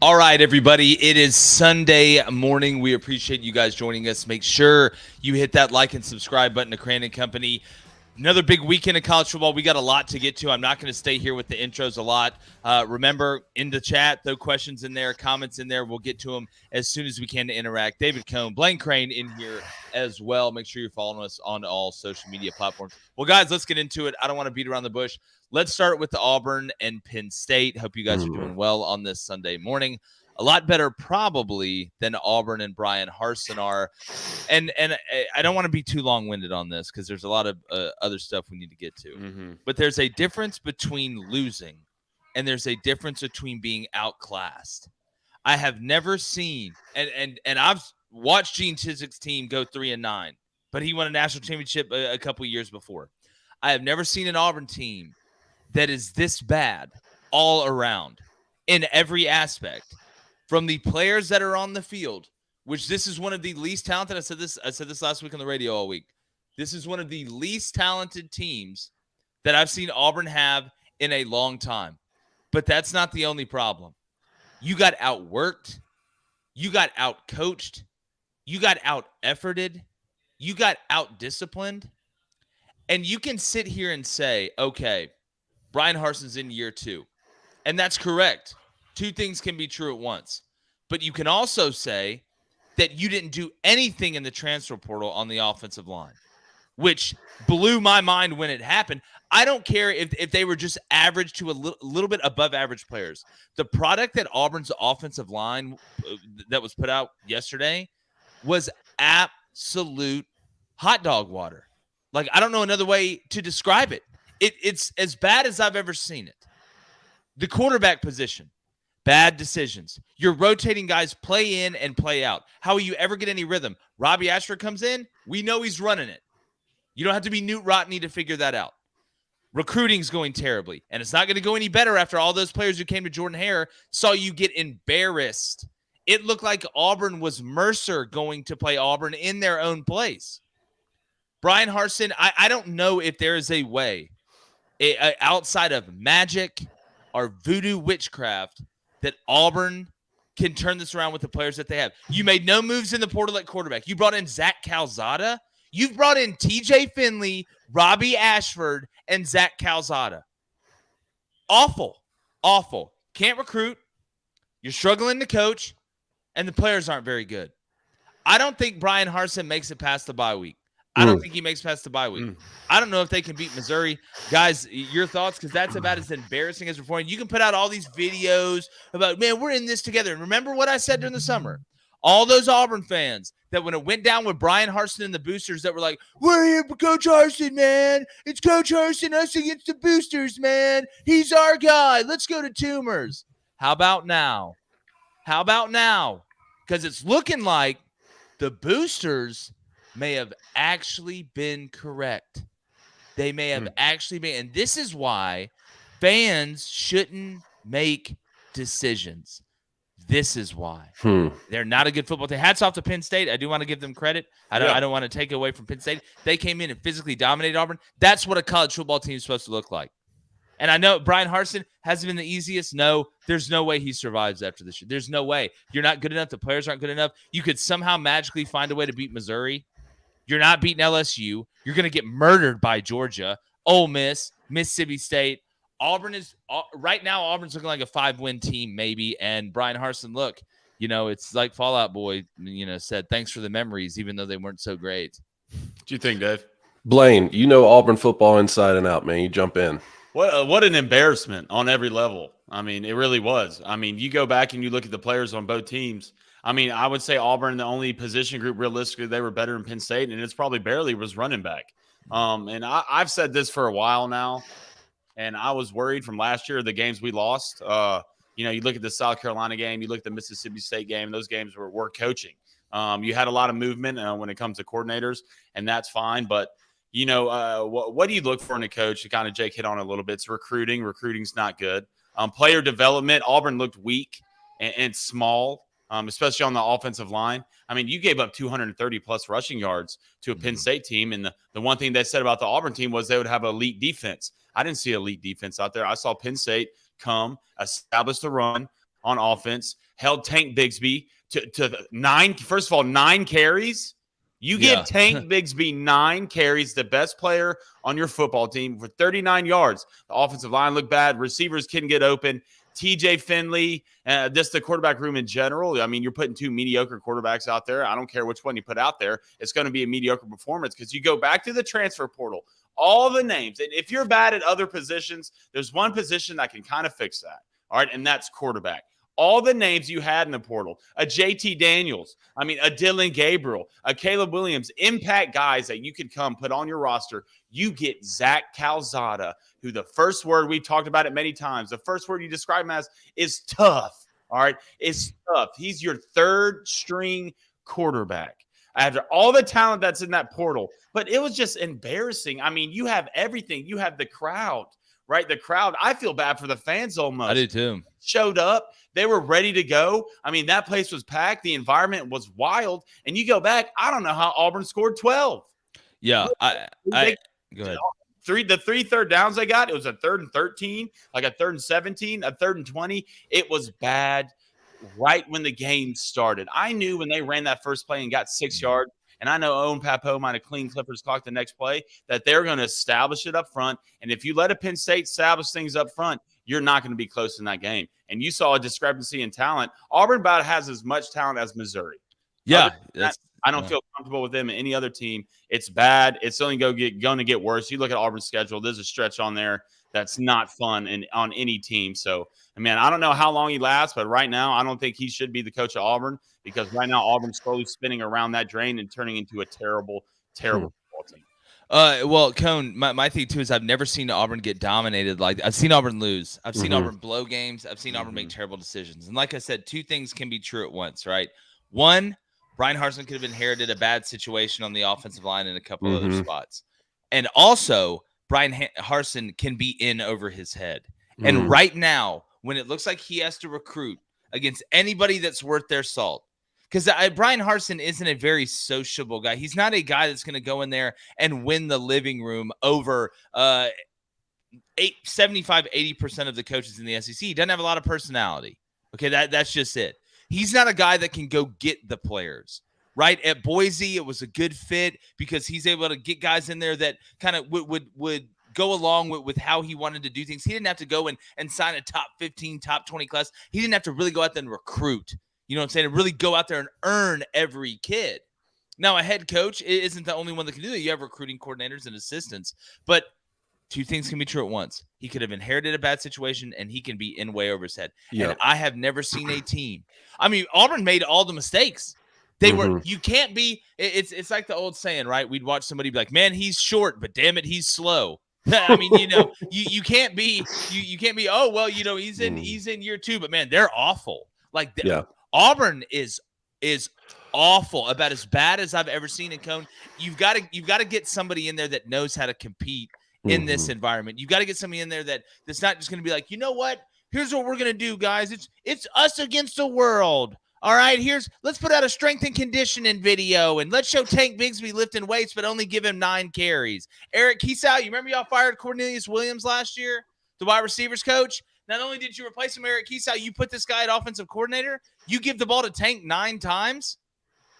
All right, everybody. It is Sunday morning. We appreciate you guys joining us. Make sure you hit that like and subscribe button to Crain and Company. Another big weekend of college football. We got a lot to get to. I'm not going to stay here with the intros a lot. Remember, in the chat, throw questions in there, comments in there. We'll get to them as soon as we can to interact. David Cohn, Blaine Crain in here as well. Make sure you're following us on all social media platforms. Well, guys, let's get into it. I don't want to beat around the bush. Let's start with the Auburn and Penn State. Hope you guys are doing well on this Sunday morning. A lot better probably than Auburn and Brian Harson are. And I don't want to be too long-winded on this because there's a lot of other stuff we need to get to. But there's a difference between losing and there's a difference between being outclassed. I have never seen and I've watched Gene Chizik's team go 3-9, but he won a national championship a couple years before. I have never seen an Auburn team that is this bad all around in every aspect, from the players that are on the field, which this is one of the least talented. I said this last week on the radio all week. This is one of the least talented teams that I've seen Auburn have in a long time. But that's not the only problem. You got outworked. You got outcoached. You got out-efforted. You got out-disciplined. And you can sit here and say, okay, Brian Harson's in year 2. And that's correct. Two things can be true at once. But you can also say that you didn't do anything in the transfer portal on the offensive line, which blew my mind when it happened. I don't care if they were just average to a little bit above average players. The product that Auburn's offensive line that was put out yesterday was absolute hot dog water. Like, I don't know another way to describe it. It's as bad as I've ever seen it. The quarterback position, bad decisions. You're rotating guys play in and play out. How will you ever get any rhythm? Robbie Ashford comes in. We know he's running it. You don't have to be Newt Rodney to figure that out. Recruiting's going terribly, and it's not going to go any better after all those players who came to Jordan-Hare saw you get embarrassed. It looked like Auburn was Mercer going to play Auburn in their own place. Brian Harson, I don't know if there is a way outside of magic or voodoo witchcraft that Auburn can turn this around with the players that they have. You made no moves in the portal at quarterback. You brought in Zach Calzada. You've brought in TJ Finley, Robbie Ashford, and Zach Calzada. Awful. Awful. Can't recruit. You're struggling to coach, and the players aren't very good. I don't think Brian Harson makes it past the bye week. I don't think he makes past the bye week. I don't know if they can beat Missouri. Guys, your thoughts? Because that's about as embarrassing as before. And you can put out all these videos about, man, we're in this together. And remember what I said during the summer? All those Auburn fans that when it went down with Brian Harson and the boosters that were like, we're here for Coach Harson, man. It's Coach Harson, us against the boosters, man. He's our guy. Let's go to Tumors. How about now? How about now? Because it's looking like the boosters may have actually been correct. They may have actually been. And this is why fans shouldn't make decisions. This is why. They're not a good football team. Hats off to Penn State. I do want to give them credit. I don't want to take away from Penn State. They came in and physically dominated Auburn. That's what a college football team is supposed to look like. And I know Brian Harson hasn't been the easiest. No, there's no way he survives after this year. There's no way. You're not good enough. The players aren't good enough. You could somehow magically find a way to beat Missouri. You're not beating LSU. You're going to get murdered by Georgia, Ole Miss, Mississippi State. Auburn is right now. Auburn's looking like a 5-win team, maybe. And Brian Harson, look, it's like Fallout Boy, said, thanks for the memories, even though they weren't so great. What do you think, Dave? Blaine, you know Auburn football inside and out, man. You jump in. What an embarrassment on every level. I mean, it really was. I mean, you go back and you look at the players on both teams. I mean, I would say Auburn, the only position group realistically they were better than Penn State, and it's probably barely was running back. And I've said this for a while now, and I was worried from last year, the games we lost. You look at the South Carolina game, you look at the Mississippi State game, those games were coaching. You had a lot of movement when it comes to coordinators, and that's fine. But, what do you look for in a coach? To kind of Jake hit on a little bit. It's recruiting. Recruiting's not good. Player development, Auburn looked weak and small. Especially on the offensive line. I mean, you gave up 230-plus rushing yards to a Penn State team, and the one thing they said about the Auburn team was they would have elite defense. I didn't see elite defense out there. I saw Penn State come, establish the run on offense, held Tank Bigsby to 9. First of all, 9 carries. You give Tank Bigsby 9 carries, the best player on your football team, for 39 yards. The offensive line looked bad. Receivers couldn't get open. TJ Finley, just the quarterback room in general. I mean, you're putting 2 mediocre quarterbacks out there. I don't care which one you put out there. It's going to be a mediocre performance because you go back to the transfer portal. All the names. And if you're bad at other positions, there's one position that can kind of fix that. All right, and that's quarterback. All the names you had in the portal, a JT Daniels, a Dylan Gabriel, a Caleb Williams, impact guys that you could come put on your roster. You get Zach Calzada, who the first word, we talked about it many times, the first word you describe him as is tough. All right, it's tough. He's your 3rd string quarterback after all the talent that's in that portal. But it was just embarrassing. I mean, you have everything. You have the crowd. Right, the crowd. I feel bad for the fans almost. I do too. Showed up. They were ready to go. I mean, that place was packed. The environment was wild. And you go back, I don't know how Auburn scored 12. Yeah, go ahead. The 3 third downs they got, it was a 3rd and 13, like a 3rd and 17, a 3rd and 20. It was bad right when the game started. I knew when they ran that first play and got 6 yards, and I know Owen Papo might have clean Clippers clock the next play, that they're going to establish it up front. And if you let a Penn State establish things up front, you're not going to be close in that game. And you saw a discrepancy in talent. Auburn about has as much talent as Missouri. Yeah. I don't feel comfortable with them and any other team. It's bad. It's only going to get worse. You look at Auburn's schedule. There's a stretch on there that's not fun on any team. So, I don't know how long he lasts, but right now I don't think he should be the coach of Auburn, because right now Auburn's slowly spinning around that drain and turning into a terrible, terrible football team. Well, Cone, my thing too is I've never seen Auburn get dominated. Like, I've seen Auburn lose. I've seen Auburn blow games. I've seen Auburn make terrible decisions. And like I said, 2 things can be true at once, right? One, Brian Harson could have inherited a bad situation on the offensive line in a couple other spots. And also, Brian Harson can be in over his head. And right now, when it looks like he has to recruit against anybody that's worth their salt, because Brian Harson isn't a very sociable guy. He's not a guy that's going to go in there and win the living room over 75-80% of the coaches in the SEC. He doesn't have a lot of personality. Okay, that's just it. He's not a guy that can go get the players. Right at Boise, it was a good fit because he's able to get guys in there that kind of would go along with how he wanted to do things. He didn't have to go and sign a top 15, top 20 class. He didn't have to really go out there and recruit. You know what I'm saying? And really go out there and earn every kid. Now, a head coach isn't the only one that can do that. You have recruiting coordinators and assistants. But 2 things can be true at once. He could have inherited a bad situation, and he can be in way over his head. Yep. And I have never seen a team. Auburn made all the mistakes. They were. You can't be. It's like the old saying, right? We'd watch somebody be like, "Man, he's short, but damn it, he's slow." You can't be. You can't be. Oh well, he's in year 2, but man, they're awful. Like Auburn is awful, about as bad as I've ever seen in Cone. You've got to get somebody in there that knows how to compete in this environment. You've got to get somebody in there that's not just going to be like, you know what? Here's what we're going to do, guys. It's us against the world. All right, let's put out a strength and conditioning video, and let's show Tank Bigsby lifting weights, but only give him 9 carries. Eric Kiesau, you remember y'all fired Cornelius Williams last year, the wide receivers coach? Not only did you replace him, Eric Kiesau, you put this guy at offensive coordinator. You give the ball to Tank 9 times.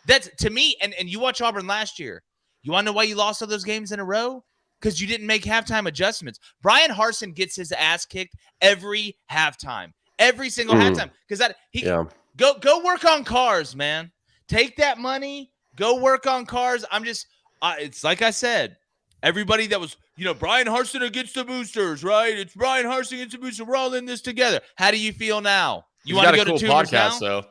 That's, to me, and you watch Auburn last year. You want to know why you lost all those games in a row? Because you didn't make halftime adjustments. Brian Harson gets his ass kicked every halftime, every single halftime. Because Go work on cars, man. Take that money. Go work on cars. It's like I said, everybody that was, Brian Harson against the Boosters, right? It's Brian Harson against the Boosters. We're all in this together. How do you feel now? You want to go to Tuners now? Though.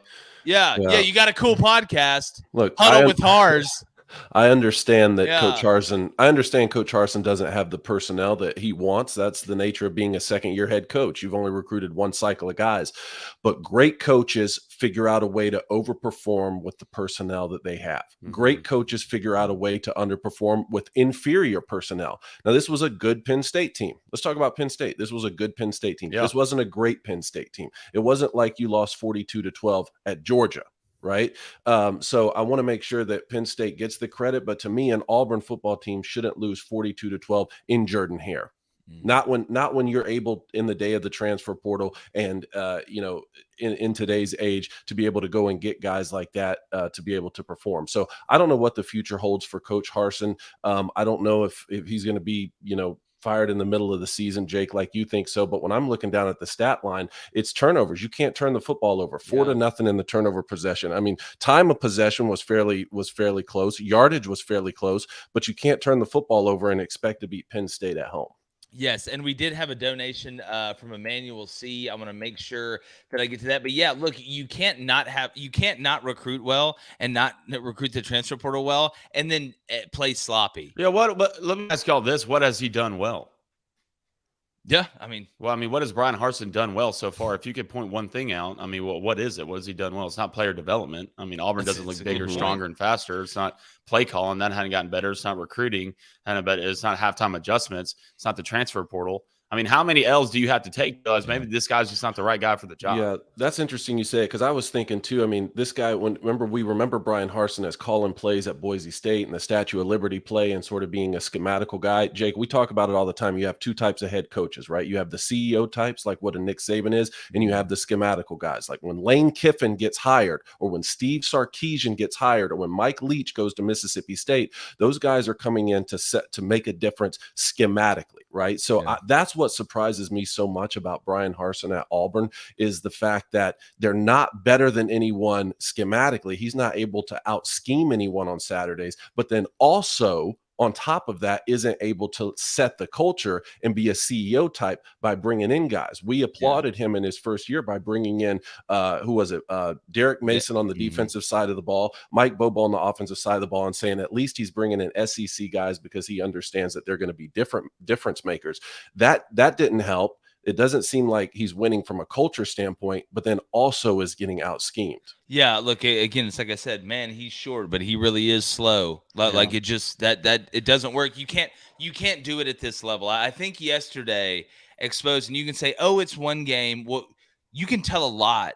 Yeah, you got a cool podcast. Look, Huddle with Hars. I understand that Coach Harson doesn't have the personnel that he wants. That's the nature of being a second-year head coach. You've only recruited 1 cycle of guys. But great coaches figure out a way to overperform with the personnel that they have. Great coaches figure out a way to underperform with inferior personnel. Now, this was a good Penn State team. Let's talk about Penn State. This was a good Penn State team. Yeah. This wasn't a great Penn State team. It wasn't like you lost 42-12 at Georgia. Right. So I want to make sure that Penn State gets the credit. But to me, an Auburn football team shouldn't lose 42-12 in Jordan Hare. Not when you're able in the day of the transfer portal and in today's age to be able to go and get guys like that to be able to perform. So I don't know what the future holds for Coach Harson. I don't know if he's going to be fired in the middle of the season, Jake, like you think so. But when I'm looking down at the stat line, it's turnovers. You can't turn the football over. 4-0 in the turnover possession. I mean, time of possession was fairly close. Yardage was fairly close, but you can't turn the football over and expect to beat Penn State at home. Yes, and we did have a donation from Emmanuel C. I'm going to make sure that I get to that. But yeah, look, you can't not recruit well and not recruit the transfer portal well and then play sloppy. Yeah, but let me ask y'all this. What has he done well? Yeah, what has Brian Harson done well so far? If you could point one thing out, what is it? What has he done well? It's not player development. Auburn doesn't look bigger, stronger, and faster. It's not play calling. That hadn't gotten better. It's not recruiting. It's not halftime adjustments. It's not the transfer portal. How many L's do you have to take? Because maybe this guy's just not the right guy for the job. Yeah, that's interesting you say it, because I was thinking too. This guy, we remember Brian Harson as calling plays at Boise State and the Statue of Liberty play and sort of being a schematical guy. Jake, we talk about it all the time. You have two types of head coaches, right? You have the CEO types, like what a Nick Saban is, and you have the schematical guys. Like when Lane Kiffin gets hired, or when Steve Sarkisian gets hired, or when Mike Leach goes to Mississippi State, those guys are coming in to make a difference schematically, right? So that's what surprises me so much about Brian Harson at Auburn is the fact that they're not better than anyone schematically. He's not able to out-scheme anyone on Saturdays, but then also on top of that isn't able to set the culture and be a CEO type by bringing in guys. We applauded him in his first year by bringing in, Derek Mason on the defensive side of the ball, Mike Bobo on the offensive side of the ball, and saying at least he's bringing in SEC guys because he understands that they're going to be difference makers. That didn't help. It doesn't seem like he's winning from a culture standpoint, but then also is getting out schemed. Yeah, look, again, it's like I said, man, he's short, but he really is slow. Like it just that it doesn't work. You can't do it at this level. I think yesterday exposed, and you can say, oh, it's one game. Well, you can tell a lot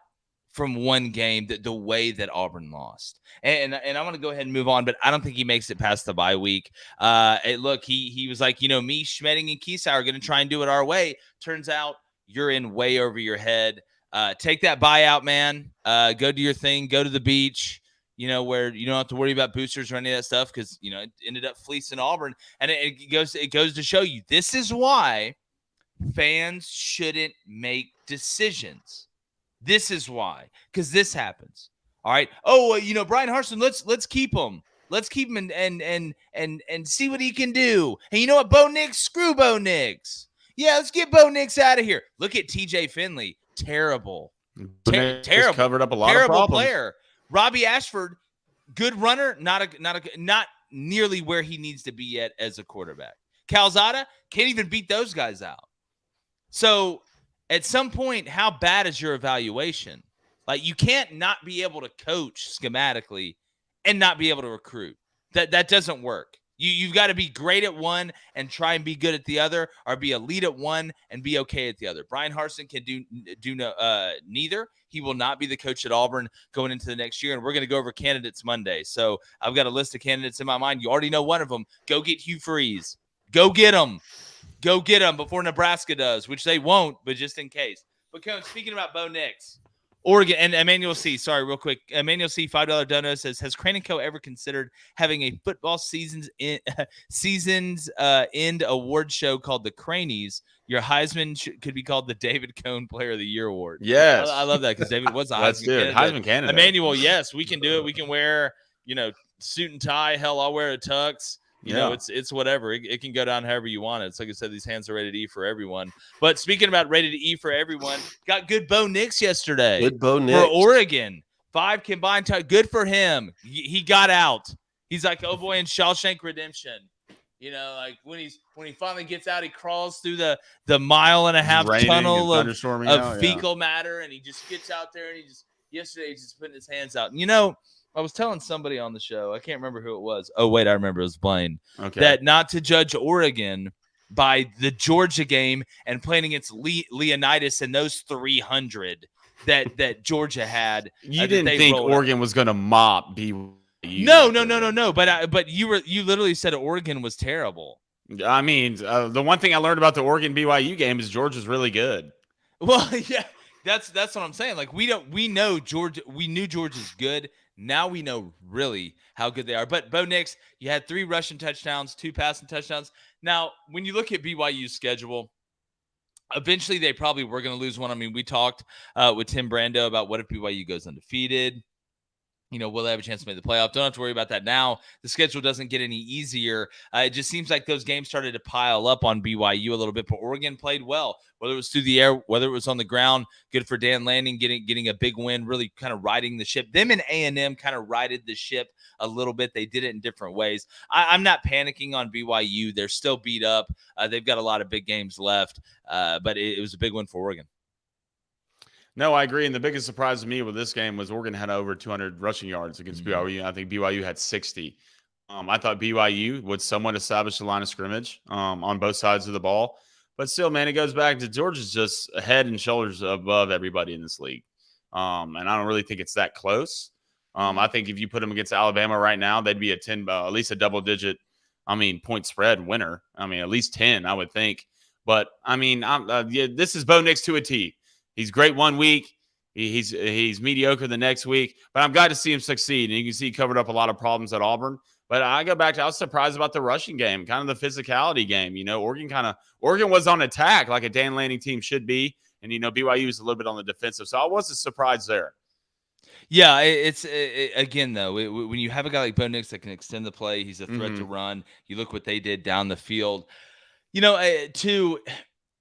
from one game, the way that Auburn lost. And I'm going to go ahead and move on, but I don't think he makes it past the bye week. Look, he was like, me, Schmedding, and Kiesau are going to try and do it our way. Turns out you're in way over your head. Take that buyout, man. Go do your thing. Go to the beach, where you don't have to worry about boosters or any of that stuff because, it ended up fleecing Auburn. And it goes to show you this is why fans shouldn't make decisions. This is why, because this happens. All right. Oh, Brian Harson, let's keep him. Let's keep him and see what he can do. And you know what, Bo Nix? Screw Bo Nix. Yeah, let's get Bo Nix out of here. Look at TJ Finley. Terrible. Terrible. Covered up a lot of problems. Player. Robbie Ashford, good runner, not nearly where he needs to be yet as a quarterback. Calzada can't even beat those guys out. So at some point, how bad is your evaluation? Like, you can't not be able to coach schematically and not be able to recruit. That doesn't work. You've got to be great at one and try and be good at the other, or be elite at one and be okay at the other. Brian Harson can do neither. He will not be the coach at Auburn going into the next year, and we're going to go over candidates Monday. So I've got a list of candidates in my mind. You already know one of them. Go get Hugh Freeze. Go get him. Go get them before Nebraska does, which they won't, but just in case. But speaking about Bo Nix, Oregon, and Emmanuel C., sorry, real quick. Emmanuel C., $5 donor says, has Crain & Co. ever considered having a football season's end award show called the Crainies? Your Heisman could be called the David Cohn Player of the Year Award. Yes. I love that because David was a Heisman candidate. Emmanuel, yes, we can do it. We can wear, suit and tie. Hell, I'll wear a tux. It's whatever. It can go down however you want it. It's like I said, these hands are rated E for everyone. But speaking about rated E for everyone, got good Bo Nix yesterday. Good Bo Nix. For Oregon. 5 combined time. Good for him. He got out. He's like, oh boy, in Shawshank Redemption. Like when he finally gets out, he crawls through the 1.5 mile tunnel of fecal matter, and he just gets out there, and yesterday he's just putting his hands out. And I was telling somebody on the show, I can't remember who it was. Oh, wait, I remember. It was Blaine. Okay. That not to judge Oregon by the Georgia game and playing against Leonidas and those 300 that Georgia had. You didn't think Oregon was going to mop BYU? No. But you literally said Oregon was terrible. I mean, the one thing I learned about the Oregon BYU game is Georgia's really good. Well, yeah, that's what I'm saying. Like we knew Georgia's good. Now we know really how good they are. But Bo Nix, you had 3 rushing touchdowns, 2 passing touchdowns. Now, when you look at BYU's schedule, eventually they probably were going to lose one. I mean, we talked with Tim Brando about what if BYU goes undefeated. Will they have a chance to make the playoff? Don't have to worry about that now. The schedule doesn't get any easier. It just seems like those games started to pile up on BYU a little bit, but Oregon played well, whether it was through the air, whether it was on the ground. Good for Dan Lanning getting a big win, really kind of riding the ship. Them and A&M kind of righted the ship a little bit. They did it in different ways. I'm not panicking on BYU. They're still beat up. They've got a lot of big games left, but it was a big win for Oregon. No, I agree. And the biggest surprise to me with this game was Oregon had over 200 rushing yards against BYU. I think BYU had 60. I thought BYU would somewhat establish the line of scrimmage on both sides of the ball. But still, man, it goes back to Georgia's just head and shoulders above everybody in this league. And I don't really think it's that close. I think if you put them against Alabama right now, they'd be at least a double-digit, point spread winner. At least 10, I would think. But, this is Bo Nix to a T. He's great one week. He's mediocre the next week. But I'm glad to see him succeed. And you can see he covered up a lot of problems at Auburn. But I was surprised about the rushing game, kind of the physicality game. Oregon was on attack like a Dan Lanning team should be. And, BYU was a little bit on the defensive. So I wasn't surprised there. Yeah, again, though, when you have a guy like Bo Nix that can extend the play, he's a threat to run. You look what they did down the field.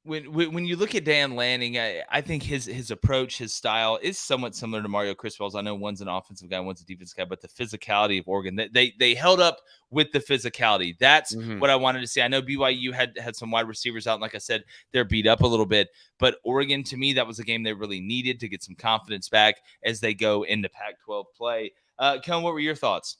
When you look at Dan Lanning, I think his approach, his style is somewhat similar to Mario Cristobal's. I know one's an offensive guy, one's a defensive guy, but the physicality of Oregon, they held up with the physicality. That's what I wanted to see. I know BYU had some wide receivers out, and like I said, they're beat up a little bit. But Oregon, to me, that was a game they really needed to get some confidence back as they go into Pac-12 play. Ken, what were your thoughts?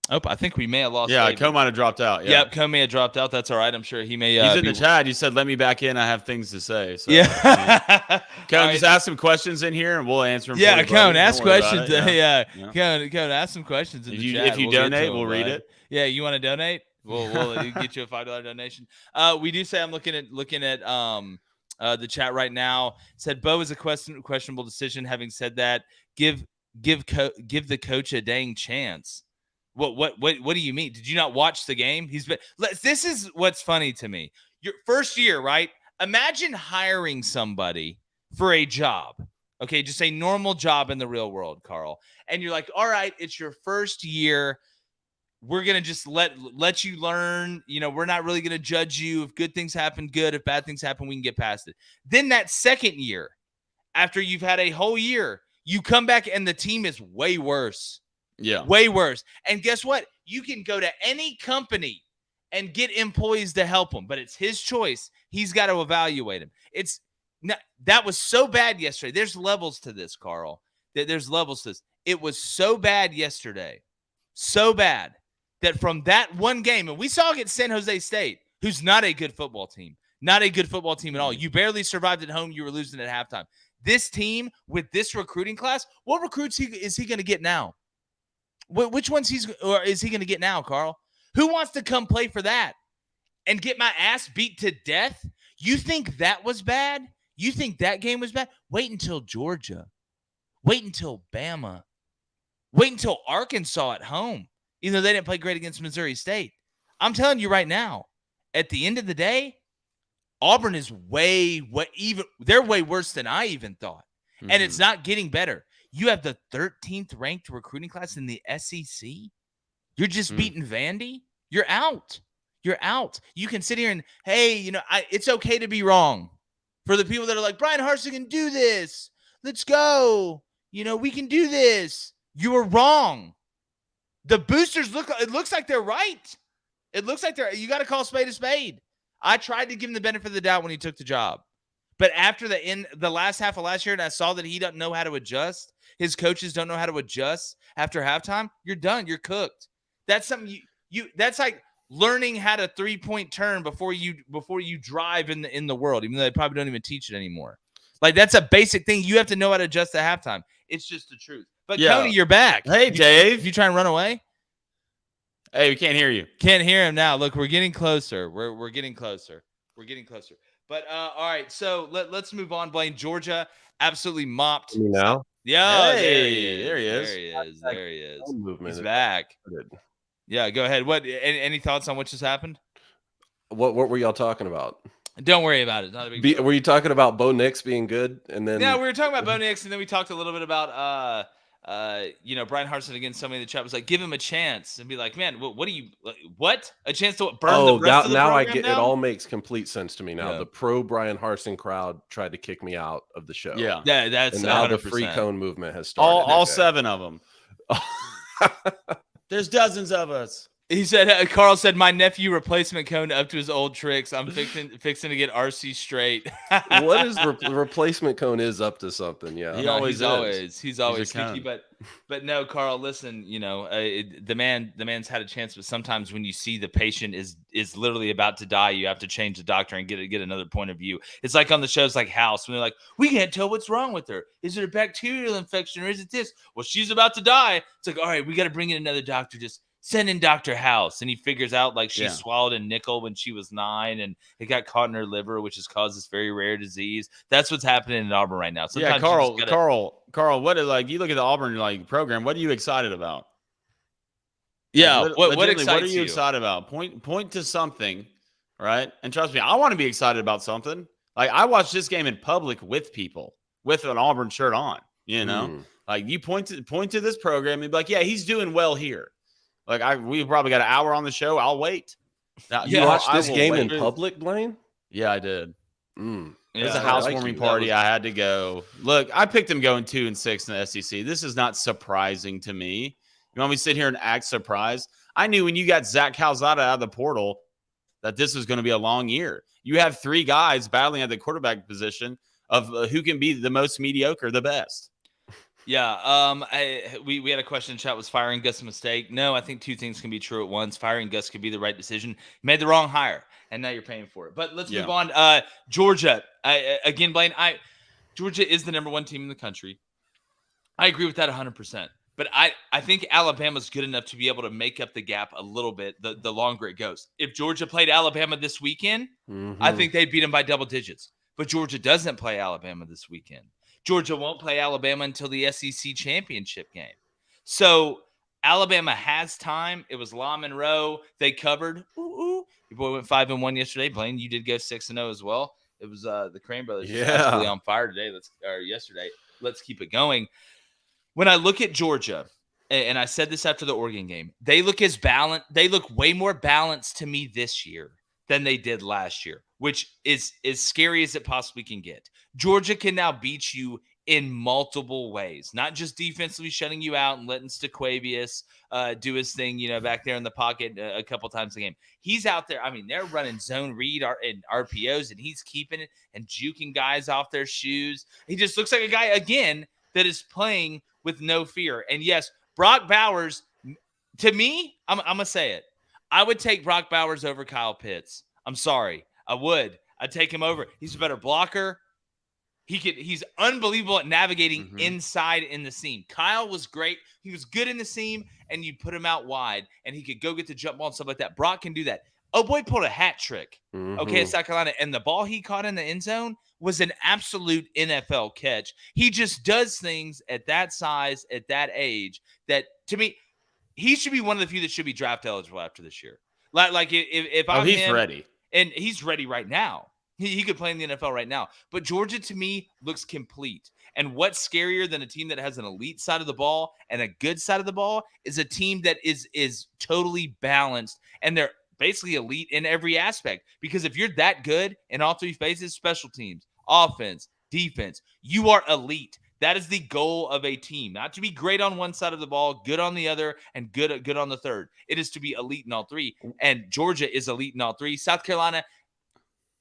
Oh, I think we may have lost. Yeah, Co might have dropped out. Yeah. Yep, Co may have dropped out. That's all right. I'm sure he may. He's in the chat. You said, "Let me back in. I have things to say." So, yeah. Co, just ask some questions in here, and we'll answer them. Yeah, Co, ask questions. Yeah. Co, ask some questions in the chat. If you donate, we'll read it. Yeah, you want to donate? We'll get you a $5 donation. We do say I'm looking at the chat right now. Said Bo is a questionable decision. Having said that, give the coach a dang chance. What do you mean? Did you not watch the game? This is what's funny to me. Your first year, right? Imagine hiring somebody for a job. Okay, just a normal job in the real world, Carl. And you're like, all right, it's your first year. We're gonna just let you learn. We're not really gonna judge you. If good things happen, good. If bad things happen, we can get past it. Then that second year, after you've had a whole year, you come back and the team is way worse. Yeah. Way worse. And guess what? You can go to any company and get employees to help him, but it's his choice. He's got to evaluate him. That was so bad yesterday. There's levels to this, Carl. There's levels to this. It was so bad yesterday. So bad that from that one game, and we saw against San Jose State, who's not a good football team. Not a good football team at all. You barely survived at home. You were losing at halftime. This team with this recruiting class, what recruits is he going to get now? Which ones is he going to get now, Carl? Who wants to come play for that and get my ass beat to death? You think that was bad? You think that game was bad? Wait until Georgia. Wait until Bama. Wait until Arkansas at home. Even though they didn't play great against Missouri State. I'm telling you right now, at the end of the day, Auburn is they're way worse than I even thought. Mm-hmm. And it's not getting better. You have the 13th ranked recruiting class in the SEC. You're just beating Vandy. You're out. You're out. You can sit here and, hey, it's okay to be wrong. For the people that are like, Brian Harson can do this. Let's go. We can do this. You were wrong. The boosters it looks like they're right. It looks like you got to call spade a spade. I tried to give him the benefit of the doubt when he took the job. But after the last half of last year, and I saw that he doesn't know how to adjust, his coaches don't know how to adjust after halftime, you're done. You're cooked. That's something that's like learning how to 3-point turn before you drive in the world, even though they probably don't even teach it anymore. Like, that's a basic thing. You have to know how to adjust at halftime. It's just the truth. But yeah. Cody, you're back. Hey, Dave. You try and run away? Hey, we can't hear you. Can't hear him now. Look, we're getting closer. We're getting closer. We're getting closer. But all right, so let's move on. Blaine, Georgia absolutely mopped. Me now. Yeah, Hey, there he is. There he is. There he is. Movement He's is back. good. Yeah, go ahead. What? Any thoughts on what just happened? What were y'all talking about? Don't worry about it. Not a big deal. Were you talking about Bo Nix being good? And then Yeah, we were talking about Bo Nix, and then we talked a little bit about Brian Harson against somebody in the chat was like, give him a chance and be like, man, what do you what? A chance to burn the rest of the now I program get down? it all makes complete sense to me now. Yeah. The pro Brian Harson crowd tried to kick me out of the show. Yeah. Yeah, that's And now 100%. the free cone movement has started. All 7 of them. There's dozens of us. He said, Carl said, my nephew replacement cone up to his old tricks. I'm fixing to get RC straight. What is replacement cone is up to something? Yeah, He always he's always cone. sneaky. But no, Carl, listen, the man's had a chance, but sometimes when you see the patient is literally about to die, you have to change the doctor and get another point of view. It's like on the shows like House when they're like, we can't tell what's wrong with her. Is it a bacterial infection or is it this? Well, she's about to die. It's like, all right, we got to bring in another doctor. Just send in Dr. House. And he figures out like she swallowed a nickel when she was 9 and it got caught in her liver, which has caused this very rare disease. That's what's happening in Auburn right now. Sometimes Carl, what is like you look at the Auburn program, what are you excited about? Yeah, what excites what are you excited about? Point to something, right? And trust me, I want to be excited about something. Like I watched this game in public with people with an Auburn shirt on, Like you point to this program and be like, yeah, he's doing well here. Like we probably got an hour on the show. I'll wait. Now, you watched this game in public, Blaine? Yeah, I did. It was a housewarming party. I had to go. Look, I picked them going 2-6 in the SEC. This is not surprising to me. You want me to sit here and act surprised? I knew when you got Zach Calzada out of the portal that this was going to be a long year. You have 3 guys battling at the quarterback position of who can be the most mediocre, the best. Yeah, we had a question in chat. Was firing Gus a mistake? No, I think 2 things can be true at once. Firing Gus could be the right decision. You made the wrong hire, and now you're paying for it. But let's move on. Georgia, again, Blaine, Georgia is the number 1 team in the country. I agree with that 100%. But I think Alabama's good enough to be able to make up the gap a little bit the longer it goes. If Georgia played Alabama this weekend, I think they'd beat them by double digits. But Georgia doesn't play Alabama this weekend. Georgia won't play Alabama until the SEC championship game. So Alabama has time. It was La Monroe. They covered. Your boy went 5-1 yesterday. Blaine, you did go 6-0 as well. It was the Crain brothers absolutely on fire today. Yesterday. Let's keep it going. When I look at Georgia, and I said this after the Oregon game, they look as balanced. They look way more balanced to me this year than they did last year, which is as scary as it possibly can get. Georgia can now beat you in multiple ways, not just defensively shutting you out and letting Staquavius do his thing, back there in the pocket a couple times a game. He's out there. I mean, they're running zone read and RPOs, and he's keeping it and juking guys off their shoes. He just looks like a guy, again, that is playing with no fear. And yes, Brock Bowers, to me, I'm going to say it. I would take Brock Bowers over Kyle Pitts. I'm sorry. I would. I'd take him over. He's a better blocker. He's unbelievable at navigating inside in the seam. Kyle was great. He was good in the seam, and you put him out wide, and he could go get the jump ball and stuff like that. Brock can do that. Oh, boy, pulled a hat trick, at South Carolina, and the ball he caught in the end zone was an absolute NFL catch. He just does things at that size, at that age, that, to me, he should be one of the few that should be draft eligible after this year. Like if I'm he's him, ready. And he's ready right now. He could play in the NFL right now. But Georgia, to me, looks complete. And what's scarier than a team that has an elite side of the ball and a good side of the ball is a team that is totally balanced, and they're basically elite in every aspect. Because if you're that good in all 3 phases, special teams, offense, defense, you are elite. That is the goal of a team, not to be great on one side of the ball, good on the other, and good on the third. It is to be elite in all 3. And Georgia is elite in all 3. South Carolina,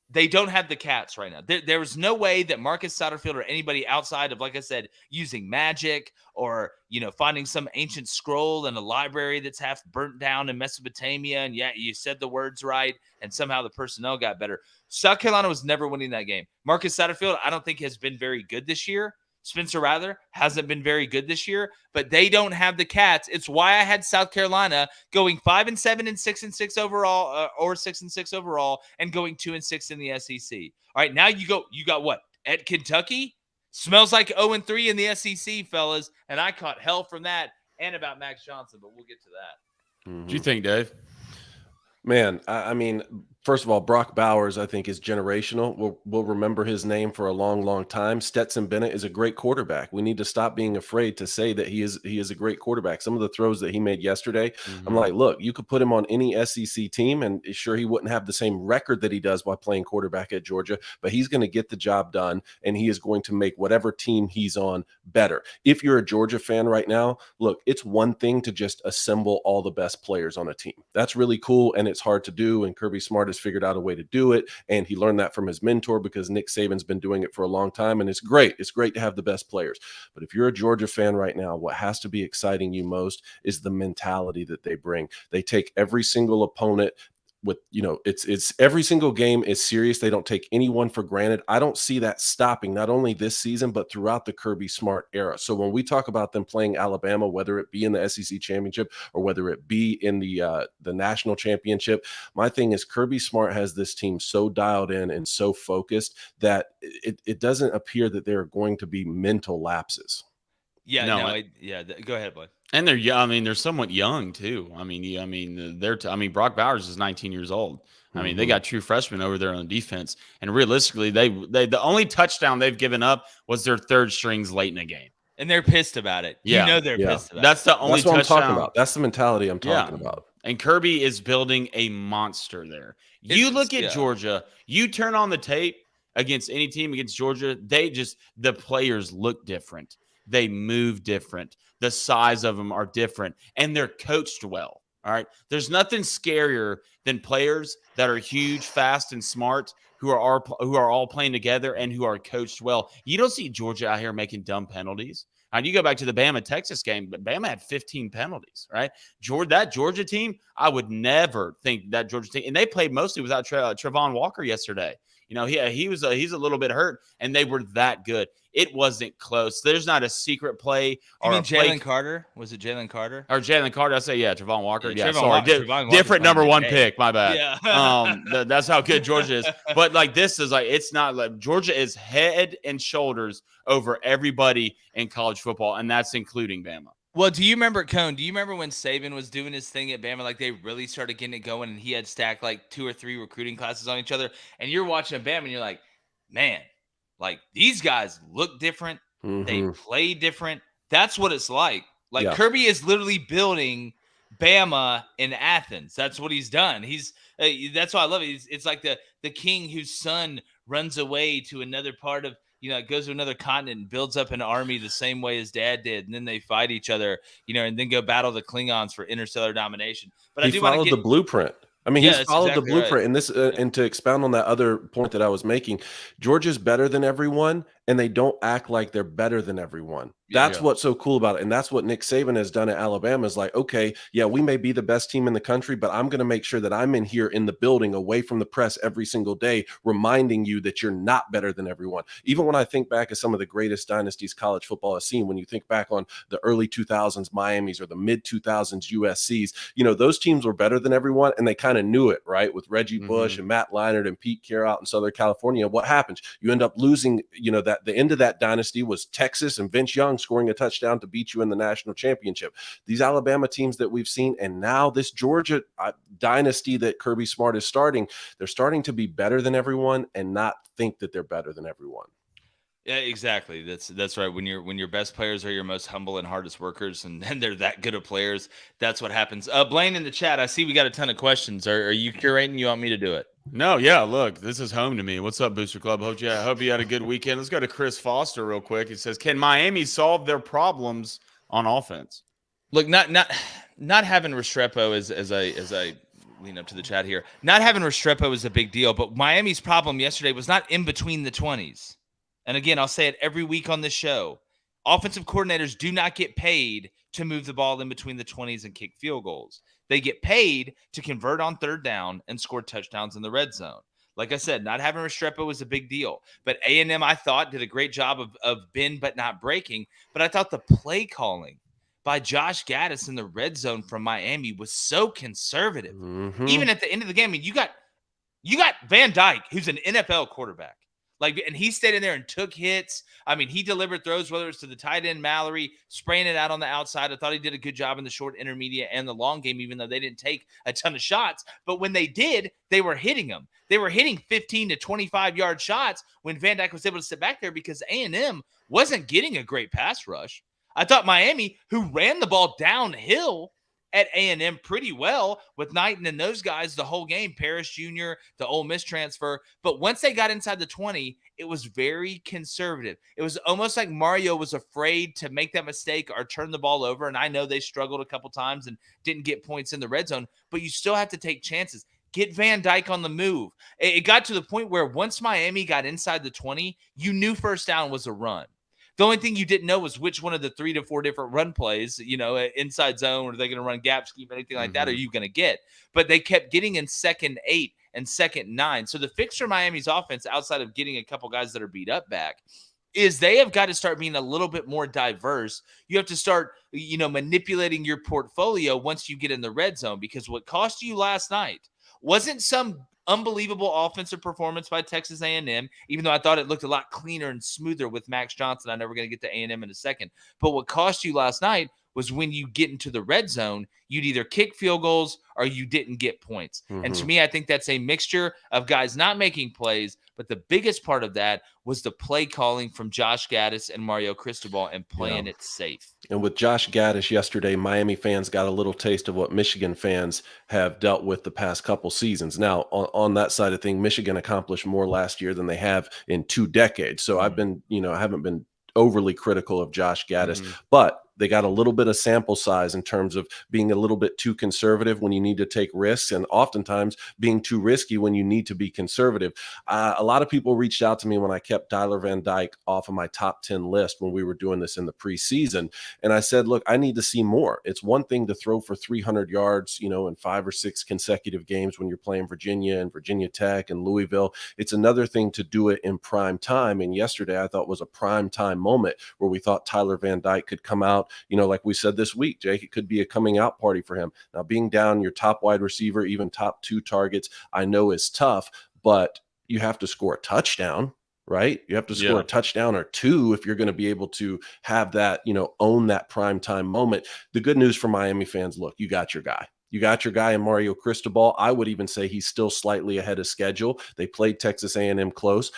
they don't have the cats right now. There is no way that Marcus Satterfield or anybody outside of, like I said, using magic or, finding some ancient scroll in a library that's half burnt down in Mesopotamia. And yeah, you said the words right, and somehow the personnel got better. South Carolina was never winning that game. Marcus Satterfield, I don't think has been very good this year. Spencer Rattler hasn't been very good this year, but they don't have the Cats. It's why I had South Carolina going 5-7 and 6-6 overall, or 6-6 overall, and going 2-6 in the SEC. All right, now you got what at Kentucky? Smells like 0-3 in the SEC, fellas, and I caught hell from that and about Max Johnson, but we'll get to that. What do you think, Dave? Man, I mean, first of all, Brock Bowers, I think, is generational. We'll remember his name for a long, long time. Stetson Bennett is a great quarterback. We need to stop being afraid to say that he is a great quarterback. Some of the throws that he made yesterday, I'm like, look, you could put him on any SEC team, and sure, he wouldn't have the same record that he does while playing quarterback at Georgia, but he's going to get the job done, and he is going to make whatever team he's on better. If you're a Georgia fan right now, look, it's one thing to just assemble all the best players on a team. That's really cool, and it's hard to do, and Kirby Smart has figured out a way to do it, and he learned that from his mentor because Nick Saban's been doing it for a long time, and it's great. It's great to have the best players. But if you're a Georgia fan right now, what has to be exciting you most is the mentality that they bring. They take every single opponent with, it's every single game is serious. They don't take anyone for granted. I don't see that stopping, not only this season, but throughout the Kirby Smart era. So when we talk about them playing Alabama, whether it be in the SEC championship or whether it be in the national championship, my thing is Kirby Smart has this team so dialed in and so focused that it doesn't appear that there are going to be mental lapses. Yeah, go ahead, bud. And they're young. I mean, they're somewhat young too. Brock Bowers is 19 years old. I mean, they got true freshmen over there on defense, and realistically, they the only touchdown they've given up was their third strings late in the game, and they're pissed about it. Yeah, they're pissed about That's the only. That's what touchdown. I'm talking about. That's the mentality I'm talking about. And Kirby is building a monster there. You look at Georgia. You turn on the tape against any team against Georgia. The players look different. They move different. The size of them are different, and they're coached well. All right. There's nothing scarier than players that are huge, fast, and smart who are all playing together and who are coached well. You don't see Georgia out here making dumb penalties. And you go back to the Bama-Texas game, but Bama had 15 penalties, right? That Georgia team, I would never think that Georgia team, and they played mostly without Trevon Walker yesterday. He's a little bit hurt, and they were that good. It wasn't close. There's not a secret play. You mean Jalen Carter? Was it Jalen Carter? Or Jalen Carter? I say, Trevon Walker. Yeah, sorry. Different number one pick. My bad. Yeah. That's how good Georgia is. But this is it's not like Georgia is head and shoulders over everybody in college football, and that's including Bama. Well, do you remember, Cone? Do you remember when Saban was doing his thing at Bama? Like, they really started getting it going, and he had stacked like 2 or 3 recruiting classes on each other. And you're watching Bama, and you're like, man, like these guys look different. They play different. That's what it's like. Kirby is literally building Bama in Athens. That's what he's done. That's why I love it. It's like the king whose son runs away to another part of, goes to another continent and builds up an army the same way his dad did. And then they fight each other, and then go battle the Klingons for interstellar domination. But he followed the blueprint. I mean, he's followed the blueprint. Right. And this, and to expound on that other point that I was making, Georgia's better than everyone, and they don't act like they're better than everyone. That's what's so cool about it. And that's what Nick Saban has done at Alabama is like, okay, we may be the best team in the country, but I'm going to make sure that I'm in here in the building away from the press every single day, reminding you that you're not better than everyone. Even when I think back at some of the greatest dynasties college football has seen, when you think back on the early 2000s Miamis or the mid 2000s USCs, those teams were better than everyone, and they kind of knew it, right? With Reggie Bush and Matt Leinart and Pete Carroll out in Southern California. What happens? You end up losing, that the end of that dynasty was Texas and Vince Young scoring a touchdown to beat you in the national championship. These Alabama teams that we've seen, and now this Georgia dynasty that Kirby Smart is starting, they're starting to be better than everyone and not think that they're better than everyone. Yeah, exactly. That's right. When your best players are your most humble and hardest workers, and they're that good of players, that's what happens. Blaine in the chat, I see we got a ton of questions. Are you curating? You want me to do it? No, look, this is home to me. What's up, Booster Club? Hope you had a good weekend. Let's go to Chris Foster real quick. He says, "Can Miami solve their problems on offense?" Look, not having Restrepo as I lean up to the chat here. Not having Restrepo is a big deal, but Miami's problem yesterday was not in between the 20s. And again, I'll say it every week on this show. Offensive coordinators do not get paid to move the ball in between the 20s and kick field goals. They get paid to convert on third down and score touchdowns in the red zone. Like I said, not having Restrepo was a big deal. But A&M, I thought, did a great job of bend but not breaking. But I thought the play calling by Josh Gaddis in the red zone from Miami was so conservative. Even at the end of the game, I mean, you got Van Dyke, who's an NFL quarterback. And he stayed in there and took hits. I mean, he delivered throws, whether it's to the tight end, Mallory, spraying it out on the outside. I thought he did a good job in the short, intermediate, and the long game, even though they didn't take a ton of shots. But when they did, they were hitting them. They were hitting 15 to 25-yard shots when Van Dyke was able to sit back there because A&M wasn't getting a great pass rush. I thought Miami, who ran the ball downhill at A&M pretty well with Knighton and those guys the whole game, Parrish Jr., the Ole Miss transfer. But once they got inside the 20, it was very conservative. It was almost like Mario was afraid to make that mistake or turn the ball over. And I know they struggled a couple times and didn't get points in the red zone, but you still have to take chances. Get Van Dyke on the move. It got to the point where once Miami got inside the 20, you knew first down was a run. The only thing you didn't know was which one of the 3 to 4 different run plays, inside zone, or are they going to run gap scheme, anything like that, are you going to get? But they kept getting in 2nd 8 and 2nd 9. So the fix for Miami's offense, outside of getting a couple guys that are beat up back, is they have got to start being a little bit more diverse. You have to start, manipulating your portfolio once you get in the red zone, because what cost you last night wasn't some unbelievable offensive performance by Texas A&M, even though I thought it looked a lot cleaner and smoother with Max Johnson. I know we're going to get to A&M in a second. But what cost you last night was when you get into the red zone, you'd either kick field goals or you didn't get points. And to me, I think that's a mixture of guys not making plays, but the biggest part of that was the play calling from Josh Gaddis and Mario Cristobal and playing it safe. And with Josh Gaddis yesterday, Miami fans got a little taste of what Michigan fans have dealt with the past couple seasons. Now, on that side of things, Michigan accomplished more last year than they have in 2 decades. So I haven't been overly critical of Josh Gaddis, but they got a little bit of sample size in terms of being a little bit too conservative when you need to take risks, and oftentimes being too risky when you need to be conservative. A lot of people reached out to me when I kept Tyler Van Dyke off of my top 10 list when we were doing this in the preseason. And I said, look, I need to see more. It's one thing to throw for 300 yards, in 5 or 6 consecutive games when you're playing Virginia and Virginia Tech and Louisville. It's another thing to do it in prime time. And yesterday I thought was a prime time moment where we thought Tyler Van Dyke could come out. Like we said this week, Jake, it could be a coming out party for him. Now, being down your top wide receiver, even top 2 targets, I know is tough, but you have to score a touchdown, right? You have to score a touchdown or 2 if you're going to be able to have that, own that primetime moment. The good news for Miami fans, look, you got your guy. You got your guy in Mario Cristobal. I would even say he's still slightly ahead of schedule. They played Texas A&M close.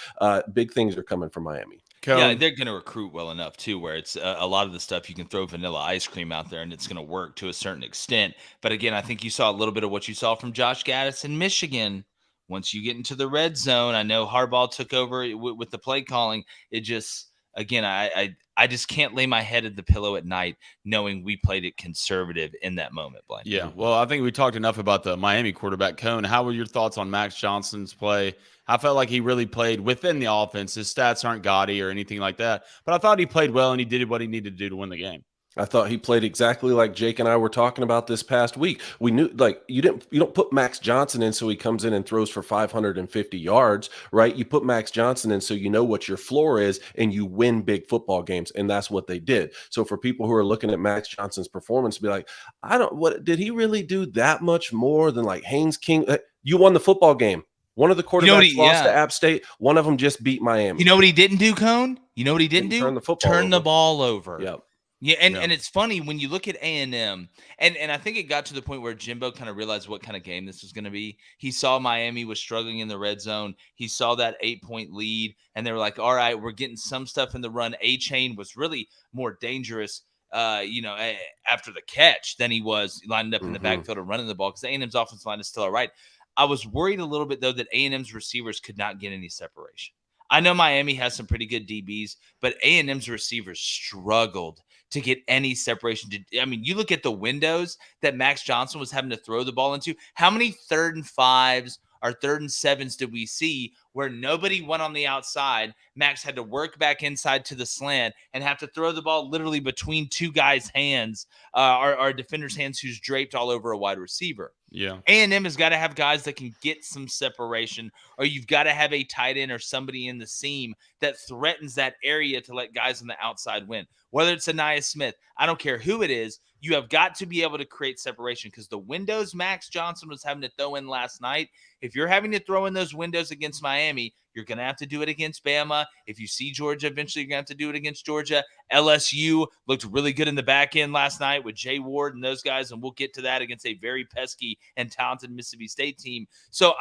Big things are coming from Miami. Yeah, they're going to recruit well enough, too, where it's a lot of the stuff you can throw vanilla ice cream out there and it's going to work to a certain extent. But again, I think you saw a little bit of what you saw from Josh Gaddis in Michigan. Once you get into the red zone, I know Harbaugh took over with the play calling. It just, again, I just can't lay my head at the pillow at night knowing we played it conservative in that moment, Blaine. Yeah, well, I think we talked enough about the Miami quarterback, Cone. How were your thoughts on Max Johnson's play? I felt like he really played within the offense. His stats aren't gaudy or anything like that, but I thought he played well and he did what he needed to do to win the game. I thought he played exactly like Jake and I were talking about this past week. We knew, you don't put Max Johnson in so he comes in and throws for 550 yards, right? You put Max Johnson in so you know what your floor is and you win big football games, and that's what they did. So for people who are looking at Max Johnson's performance, be like, what did he really do that much more than like Haynes King? You won the football game. One of the quarterbacks lost to App State. One of them just beat Miami. You know what he didn't do, Cone? You know what he didn't do? Turn the ball over. Yep. Yeah, and it's funny when you look at A&M, and I think it got to the point where Jimbo kind of realized what kind of game this was going to be. He saw Miami was struggling in the red zone. He saw that 8-point lead, and they were like, all right, we're getting some stuff in the run. A-Chain was really more dangerous, after the catch than he was lined up in the backfield and running the ball, because A&M's offensive line is still all right. I was worried a little bit, though, that A&M's receivers could not get any separation. I know Miami has some pretty good DBs, but A&M's receivers struggled to get any separation. I mean, you look at the windows that Max Johnson was having to throw the ball into. How many 3rd and 5s or 3rd and 7s did we see where nobody went on the outside? Max had to work back inside to the slant and have to throw the ball literally between two guys' hands, or defender's hands who's draped all over a wide receiver. Yeah. A&M has got to have guys that can get some separation, or you've got to have a tight end or somebody in the seam that threatens that area to let guys on the outside win. Whether it's Anaya Smith, I don't care who it is, you have got to be able to create separation, because the windows Max Johnson was having to throw in last night, if you're having to throw in those windows against Miami, you're going to have to do it against Bama. If you see Georgia, eventually you're going to have to do it against Georgia. LSU looked really good in the back end last night with Jay Ward and those guys, and we'll get to that against a very pesky and talented Mississippi State team. So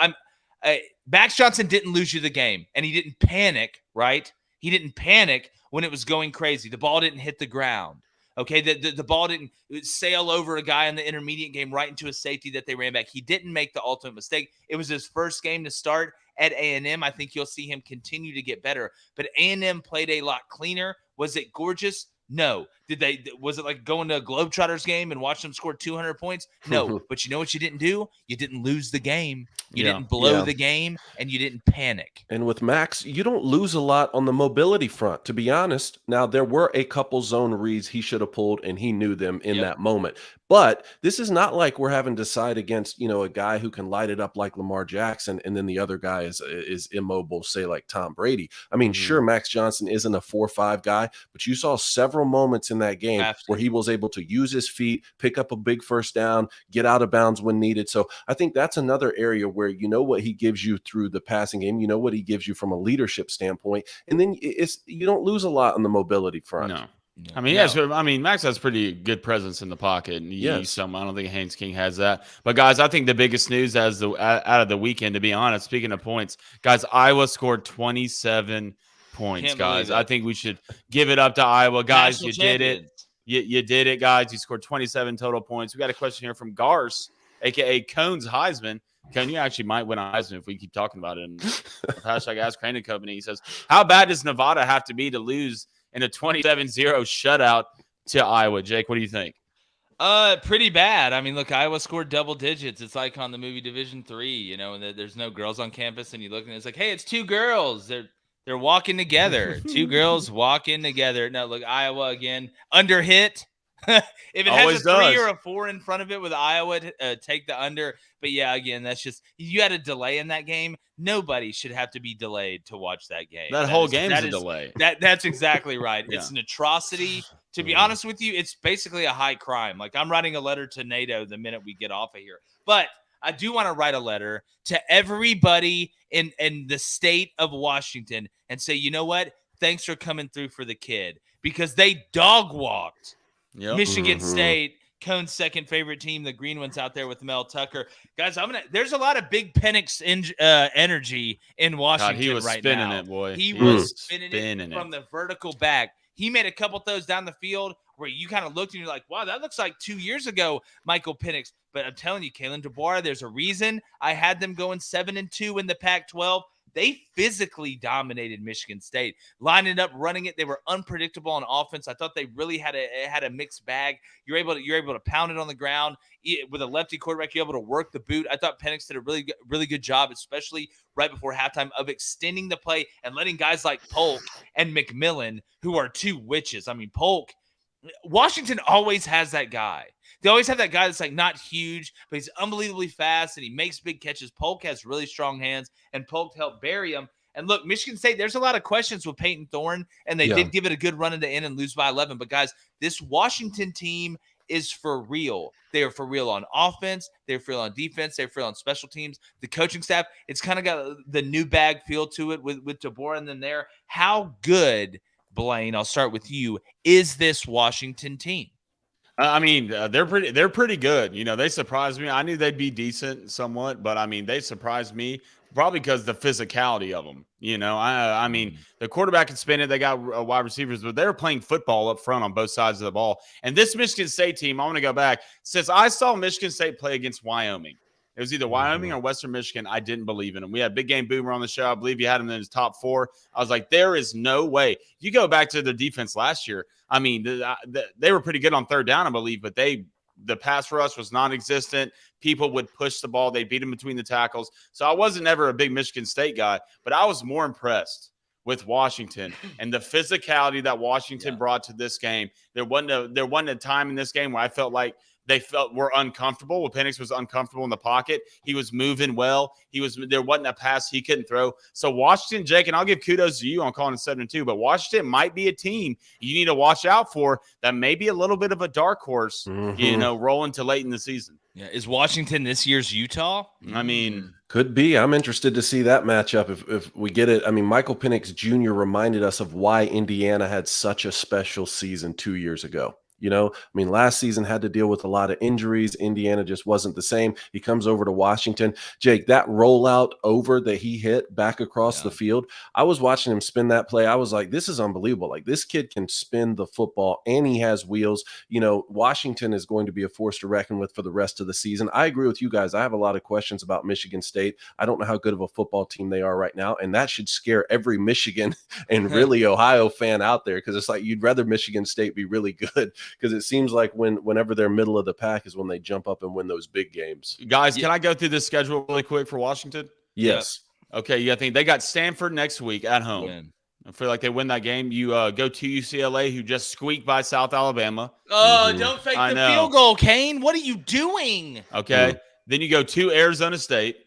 Max Johnson didn't lose you the game, and he didn't panic, right? He didn't panic when it was going crazy. The ball didn't hit the ground. Okay, the ball didn't sail over a guy in the intermediate game right into a safety that they ran back. He didn't make the ultimate mistake. It was his first game to start at A&M. I think you'll see him continue to get better. But A&M played a lot cleaner. Was it gorgeous? No. Was it like going to a Globetrotters game and watch them score 200 points? No. But you know what you didn't do? You didn't lose the game. You didn't blow the game, and you didn't panic. And with Max, you don't lose a lot on the mobility front, to be honest. Now, there were a couple zone reads he should have pulled, and he knew them in that moment. But this is not like we're having to side against, a guy who can light it up like Lamar Jackson, and then the other guy is immobile, say like Tom Brady. I mean, sure, Max Johnson isn't a 4-5 guy, but you saw several moments in that game where he was able to use his feet, pick up a big first down, get out of bounds when needed. So I think that's another area where you know what he gives you through the passing game, you know what he gives you from a leadership standpoint, and then you don't lose a lot on the mobility front. No. I mean, Max has pretty good presence in the pocket. And I don't think Haynes King has that. But, guys, I think the biggest news out of the weekend, to be honest, speaking of points, guys, Iowa scored 27 points, guys. I think we should give it up to Iowa. Guys, you did it. You did it, guys. You scored 27 total points. We got a question here from Garce, a.k.a. Cone's Heisman. Cone, you actually might win a Heisman if we keep talking about it. And hashtag Ask Crain and Company. He says, how bad does Nevada have to be to lose in a 27-0 shutout to Iowa? Jake, what do you think? Pretty bad. I mean, look, Iowa scored double digits. It's like on the movie Division 3, and there's no girls on campus, and you look and it's like, hey, it's two girls. They're walking together. Two girls walking together. No, look, Iowa again under hit. If it Always has a 3 does. or a 4 in front of it with Iowa, take the under. But yeah, again, that's just, you had a delay in that game. Nobody should have to be delayed to watch that game. That whole game's a delay. That's exactly right. Yeah. It's an atrocity. To be honest with you, it's basically a high crime. Like, I'm writing a letter to NATO the minute we get off of here. But I do want to write a letter to everybody in the state of Washington and say, you know what? Thanks for coming through for the kid, because they dog walked Michigan State, Cone's second favorite team, the green ones out there with Mel Tucker. Guys, there's a lot of big Penix energy in Washington. God, he was right spinning now. it, boy. He was spinning it from the vertical back. He made a couple throws down the field where you kind of looked and you're like, wow, that looks like 2 years ago, Michael Penix. But I'm telling you, Kalen DeBoer, there's a reason I had them going 7-2 in the Pac-12. They physically dominated Michigan State, lining up, running it. They were unpredictable on offense. I thought they really had a mixed bag. You're able to pound it on the ground with a lefty quarterback. You're able to work the boot. I thought Penix did a really good job, especially right before halftime, of extending the play and letting guys like Polk and McMillan, who are two witches. I mean, Polk, Washington always has that guy. They always have that guy that's like not huge, but he's unbelievably fast and he makes big catches. Polk has really strong hands, and Polk helped bury him. And look, Michigan State, there's a lot of questions with Peyton Thorne, and they did give it a good run in the end and lose by 11. But guys, this Washington team is for real. They are for real on offense. They're for real on defense. They're for real on special teams. The coaching staff, it's kind of got the new bag feel to it with DeBoer and then there. How good, Blaine, I'll start with you, is this Washington team? I mean, they're pretty good. They surprised me. I knew they'd be decent somewhat, but I mean, they surprised me probably because the physicality of them. I mean, the quarterback can spin it. They got wide receivers, but they're playing football up front on both sides of the ball. And this Michigan State team, I want to go back. Since I saw Michigan State play against Wyoming, it was either Wyoming or Western Michigan. I didn't believe in him. We had Big Game Boomer on the show. I believe you had him in his top 4. I was like, there is no way. You go back to their defense last year. I mean, they were pretty good on third down, I believe, but they the pass rush was non-existent. People would push the ball. They beat them between the tackles. So I wasn't ever a big Michigan State guy, but I was more impressed with Washington and the physicality that Washington brought to this game. There wasn't a time in this game where I felt like they were uncomfortable. Well, Penix was uncomfortable in the pocket. He was moving well. There wasn't a pass he couldn't throw. So Washington, Jake, and I'll give kudos to you on calling it 7-2, but Washington might be a team you need to watch out for that may be a little bit of a dark horse, rolling to late in the season. Yeah, is Washington this year's Utah? I mean, could be. I'm interested to see that matchup if we get it. I mean, Michael Penix Jr. reminded us of why Indiana had such a special season 2 years ago. I mean, last season had to deal with a lot of injuries. Indiana just wasn't the same. He comes over to Washington. Jake, that rollout over that he hit back across the field, I was watching him spin that play. I was like, this is unbelievable. Like, this kid can spin the football and he has wheels. Washington is going to be a force to reckon with for the rest of the season. I agree with you guys. I have a lot of questions about Michigan State. I don't know how good of a football team they are right now, and that should scare every Michigan and really Ohio fan out there, because it's like you'd rather Michigan State be really good, because it seems like whenever they're middle of the pack is when they jump up and win those big games. Guys, can I go through this schedule really quick for Washington? Yes. Okay, I think they got Stanford next week at home. I feel like they win that game. You go to UCLA, who just squeaked by South Alabama. Oh, don't fake the field goal, Kane. What are you doing? Okay. Then you go to Arizona State.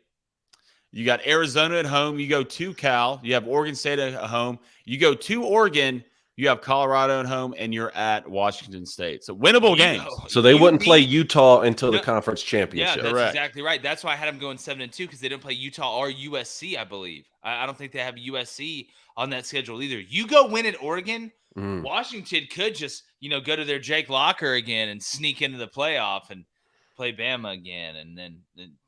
You got Arizona at home. You go to Cal. You have Oregon State at home. You go to Oregon. You have Colorado at home, and you're at Washington State. So winnable games. So they wouldn't play Utah until the conference championship. Yeah, that's exactly right. That's why I had them going 7-2, because they didn't play Utah or USC, I believe. I don't think they have USC on that schedule either. You go win at Oregon, Washington could just, go to their Jake Locker again and sneak into the playoff and play Bama again, and then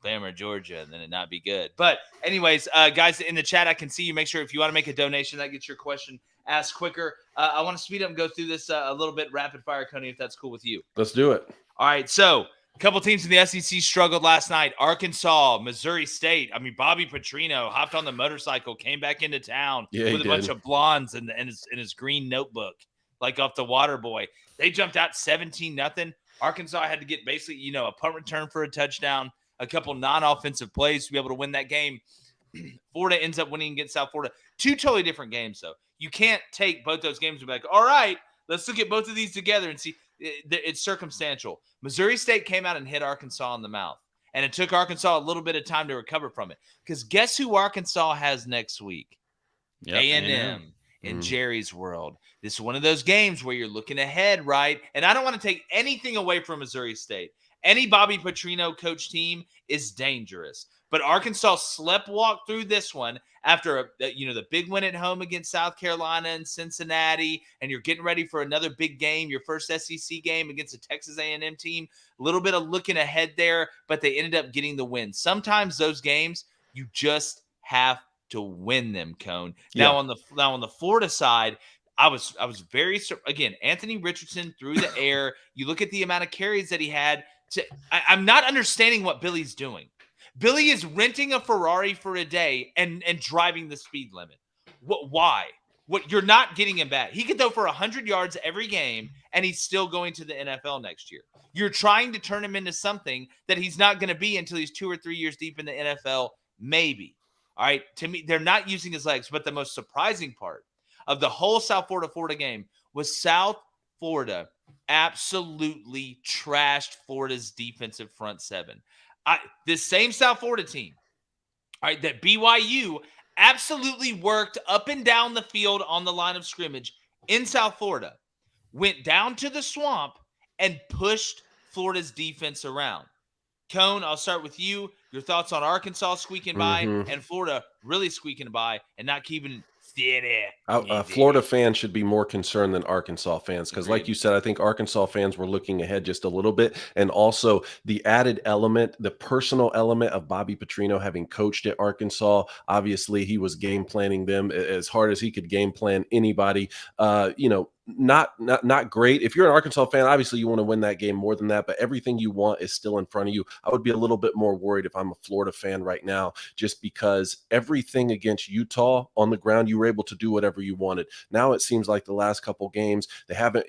Bama or Georgia, and then it not be good. But anyways, guys in the chat, I can see you. Make sure if you want to make a donation, that gets your question asked quicker. I want to speed up and go through this a little bit rapid fire, Coney, if that's cool with you. Let's do it. All right, so a couple teams in the SEC struggled last night. Arkansas, Missouri State. I mean, Bobby Petrino hopped on the motorcycle, came back into town with a bunch of blondes in his green notebook, like off the water boy. They jumped out 17-0. Arkansas had to get basically, a punt return for a touchdown, a couple non-offensive plays to be able to win that game. Florida ends up winning against South Florida. Two totally different games, though. You can't take both those games and be like, all right, let's look at both of these together and see. It's circumstantial. Missouri State came out and hit Arkansas in the mouth, and it took Arkansas a little bit of time to recover from it. Because guess who Arkansas has next week? A&M. In Jerry's world. This is one of those games where you're looking ahead, right? And I don't want to take anything away from Missouri State. Any Bobby Petrino coach team is dangerous. But Arkansas sleptwalked through this one after the big win at home against South Carolina and Cincinnati, and you're getting ready for another big game, your first SEC game against a Texas A&M team. A little bit of looking ahead there, but they ended up getting the win. Sometimes those games, you just have to win them, Cone. Now on the Florida side, I was very, again, Anthony Richardson through the air. You look at the amount of carries that he had. I'm not understanding what Billy's doing. Billy is renting a Ferrari for a day and driving the speed limit. Why? You're not getting him back. He could throw for 100 yards every game, and he's still going to the NFL next year. You're trying to turn him into something that he's not going to be until he's 2 or 3 years deep in the NFL, maybe. All right, to me, they're not using his legs. But the most surprising part of the whole South Florida game was South Florida absolutely trashed Florida's defensive front seven. This same South Florida team, all right, that BYU absolutely worked up and down the field on the line of scrimmage in South Florida, went down to the swamp and pushed Florida's defense around. Cone, I'll start with you. Your thoughts on Arkansas squeaking by and Florida really squeaking by and not keeping steady. Florida fans should be more concerned than Arkansas fans because, like you said, I think Arkansas fans were looking ahead just a little bit. And also the added element, the personal element of Bobby Petrino having coached at Arkansas. Obviously, he was game planning them as hard as he could game plan anybody. Not great. If you're an Arkansas fan, obviously you want to win that game more than that, but everything you want is still in front of you. I would be a little bit more worried if I'm a Florida fan right now, just because everything against Utah on the ground, you were able to do whatever you wanted. Now it seems like the last couple games, they haven't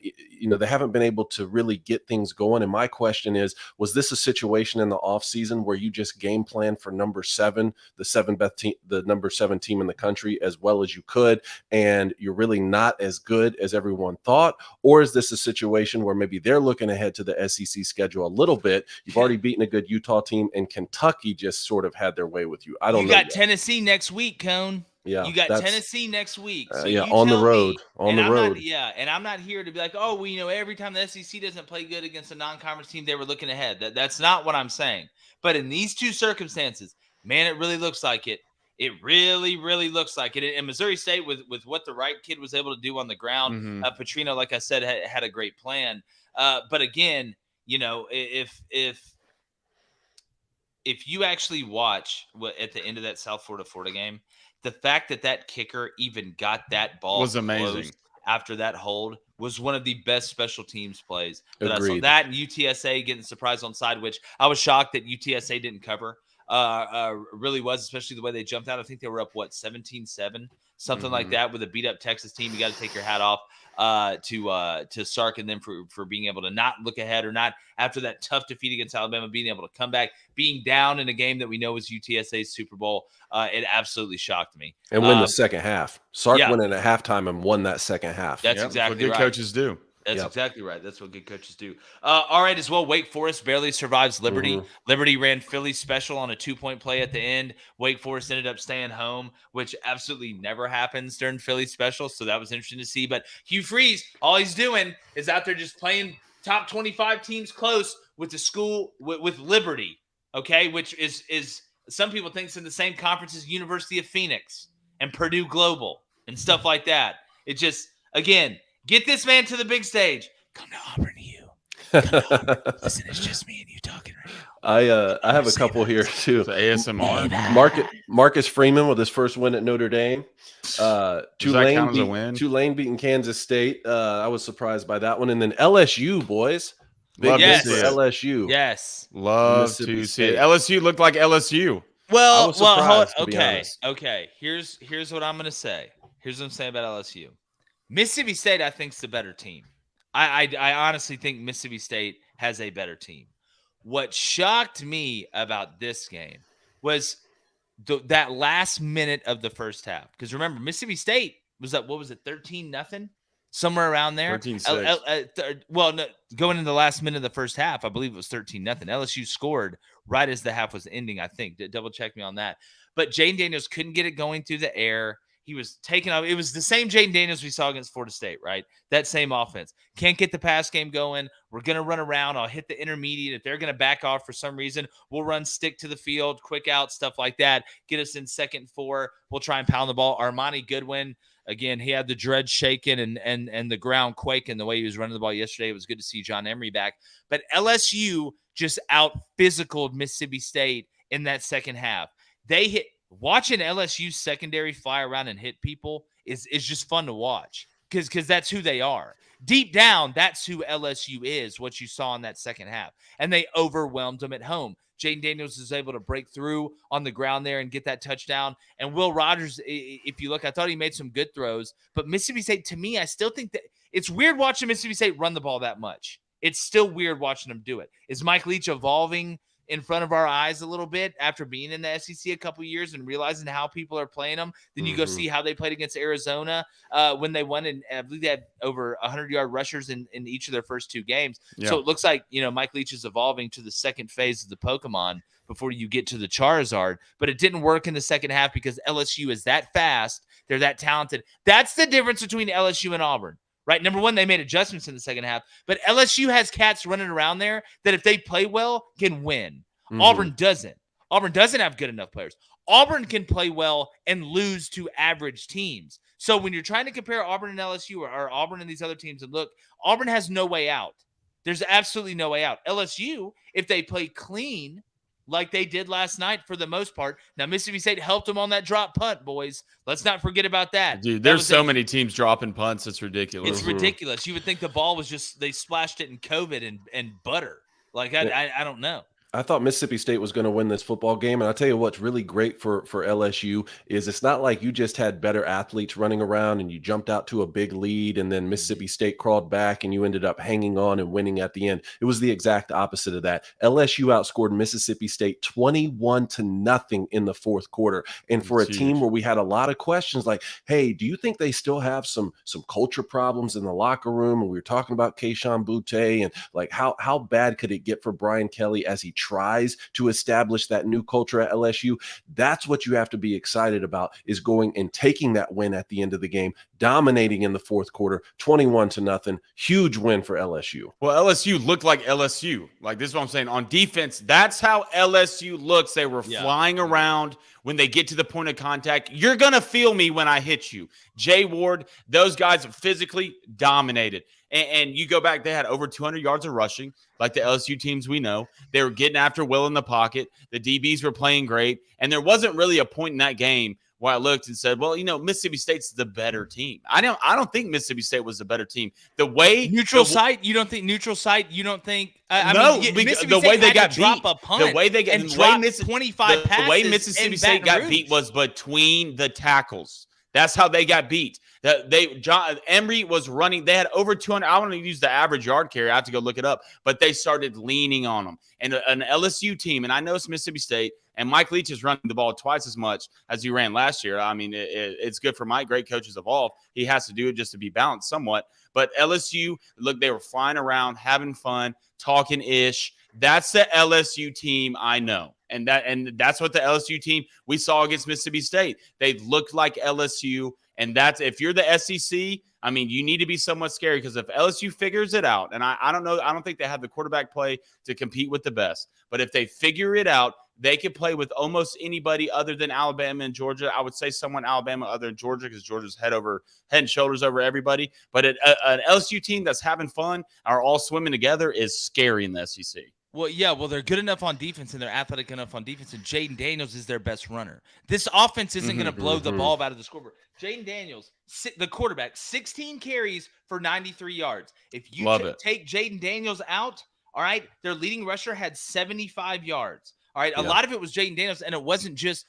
been able to really get things going. And my question is, was this a situation in the offseason where you just game plan for number 7, the number 7 team in the country as well as you could, and you're really not as good as everyone thought? Or is this a situation where maybe they're looking ahead to the SEC schedule a little bit? You've already beaten a good Utah team, and Kentucky just sort of had their way with you. I don't know. You got Tennessee next week, Cone. Yeah, you got Tennessee next week. So on the road. On the road. And I'm not here to be like, oh, well, every time the SEC doesn't play good against a non-conference team, they were looking ahead. That's not what I'm saying. But in these two circumstances, man, it really looks like it. It really, really looks like it. And Missouri State, with what the right kid was able to do on the ground, Petrino, like I said, had a great plan. But again, if you actually watch at the end of that South Florida game, the fact that kicker even got that ball was amazing after that hold was one of the best special teams plays that Agreed. I saw. That and UTSA getting surprised on side, which I was shocked that UTSA didn't cover. Really was, especially the way they jumped out. I think they were up 17-7, something like that, with a beat up Texas team. You got to take your hat off to Sark and them for being able to not look ahead, or not after that tough defeat against Alabama, being able to come back, being down in a game that we know is UTSA's Super Bowl. It absolutely shocked me. And win the second half. Sark went in at halftime and won that second half. That's exactly what good right. coaches do. That's exactly right. That's what good coaches do. All right, as well, Wake Forest barely survives Liberty. Liberty ran Philly special on a 2-point play at the end. Wake Forest ended up staying home, which absolutely never happens during Philly special, so that was interesting to see. But Hugh Freeze, all he's doing is out there just playing top 25 teams close with the school, with Liberty, okay, which is some people think it's in the same conference as University of Phoenix and Purdue Global and stuff like that. It just, again, get this man to the big stage. Come to Auburn, you. Listen, it's just me and you talking right now. I have a couple here too. It's ASMR. Marcus Freeman with his first win at Notre Dame. Tulane beating Kansas State. I was surprised by that one. And then LSU, boys. Big win for LSU. Yes. Love to see it. LSU looked like LSU. Okay. Here's what I'm going to say. Here's what I'm saying about LSU. Mississippi State, I think, is the better team. I honestly think Mississippi State has a better team. What shocked me about this game was that last minute of the first half. Because remember, Mississippi State was up, 13-0? Somewhere around there. 13-6. Going into the last minute of the first half, I believe it was 13-0. LSU scored right as the half was ending, I think. Double check me on that. But Jayden Daniels couldn't get it going through the air. He was taken off. It was the same Jayden Daniels we saw against Florida State, right? That same offense. Can't get the pass game going. We're going to run around. I'll hit the intermediate. If they're going to back off for some reason, we'll run stick to the field, quick out, stuff like that. Get us in 2nd and 4. We'll try and pound the ball. Armani Goodwin, again, he had the dread shaking and the ground quaking the way he was running the ball yesterday. It was good to see John Emery back. But LSU just out-physicaled Mississippi State in that second half. They hit. Watching LSU secondary fly around and hit people is just fun to watch because that's who they are. Deep down, that's who LSU is, what you saw in that second half. And they overwhelmed them at home. Jayden Daniels is able to break through on the ground there and get that touchdown. And Will Rogers, if you look, I thought he made some good throws. But Mississippi State, to me, I still think that it's weird watching Mississippi State run the ball that much. It's still weird watching them do it. Is Mike Leach evolving in front of our eyes a little bit after being in the SEC a couple years and realizing how people are playing them? Then you go see how they played against Arizona when they won, and I believe they had over 100-yard rushers in each of their first 2 games. Yeah. So it looks like, Mike Leach is evolving to the second phase of the Pokemon before you get to the Charizard. But it didn't work in the second half because LSU is that fast. They're that talented. That's the difference between LSU and Auburn. Right. Number one, they made adjustments in the second half, but LSU has cats running around there that if they play well can win. Auburn doesn't. Auburn doesn't have good enough players. Auburn can play well and lose to average teams. So when you're trying to compare Auburn and LSU or Auburn and these other teams, and look, Auburn has no way out. There's absolutely no way out. LSU, if they play clean like they did last night for the most part. Now, Mississippi State helped them on that drop punt, boys. Let's not forget about that. Dude, there's so many teams dropping punts. It's ridiculous. It's ridiculous. You would think the ball was just, they splashed it in COVID and butter. Like, I don't know. I thought Mississippi State was going to win this football game. And I'll tell you what's really great for LSU is it's not like you just had better athletes running around and you jumped out to a big lead and then Mississippi State crawled back and you ended up hanging on and winning at the end. It was the exact opposite of that. LSU outscored Mississippi State 21-0 in the fourth quarter. And for a team where we had a lot of questions like, hey, do you think they still have some culture problems in the locker room? And we were talking about Keishawn Butte and like how bad could it get for Brian Kelly as he tries to establish that new culture at LSU? That's what you have to be excited about, is going and taking that win at the end of the game, dominating in the fourth quarter, 21-0, huge win for LSU. Well, LSU looked like LSU. Like, this is what I'm saying. On defense, that's how LSU looks. They were flying around. When they get to the point of contact, you're going to feel me when I hit you. Jay Ward, those guys physically dominated. And you go back, they had over 200 yards of rushing, like the LSU teams we know. They were getting after Will in the pocket. The DBs were playing great. And there wasn't really a point in that game where I looked and said, well, Mississippi State's the better team. I don't think Mississippi State was the better team. The way neutral site, you don't think Mississippi the way they got beat, the way they got 25 passes. The way Mississippi State got beat was between the tackles. That's how they got beat. John Emery was running. They had over 200. I want to use the average yard carry. I have to go look it up. But they started leaning on them. And an LSU team, and I know it's Mississippi State, and Mike Leach is running the ball twice as much as he ran last year. I mean, it's good for Mike. Great coaches evolve. He has to do it just to be balanced somewhat. But LSU, look, they were flying around, having fun, talking ish. That's the LSU team I know. And that's what the LSU team we saw against Mississippi State. They looked like LSU. And that's, if you're the SEC, I mean, you need to be somewhat scary, because if LSU figures it out, and I don't know, I don't think they have the quarterback play to compete with the best. But if they figure it out, they could play with almost anybody other than Alabama and Georgia. I would say someone Alabama other than Georgia, because Georgia's head and shoulders over everybody. But an LSU team that's having fun, are all swimming together, is scary in the SEC. Well, yeah, they're good enough on defense and they're athletic enough on defense, and Jaden Daniels is their best runner. This offense isn't going to blow the ball out of the scoreboard. Jaden Daniels, the quarterback, 16 carries for 93 yards. If you take Jaden Daniels out, all right, their leading rusher had 75 yards. All right, a lot of it was Jaden Daniels, and it wasn't just,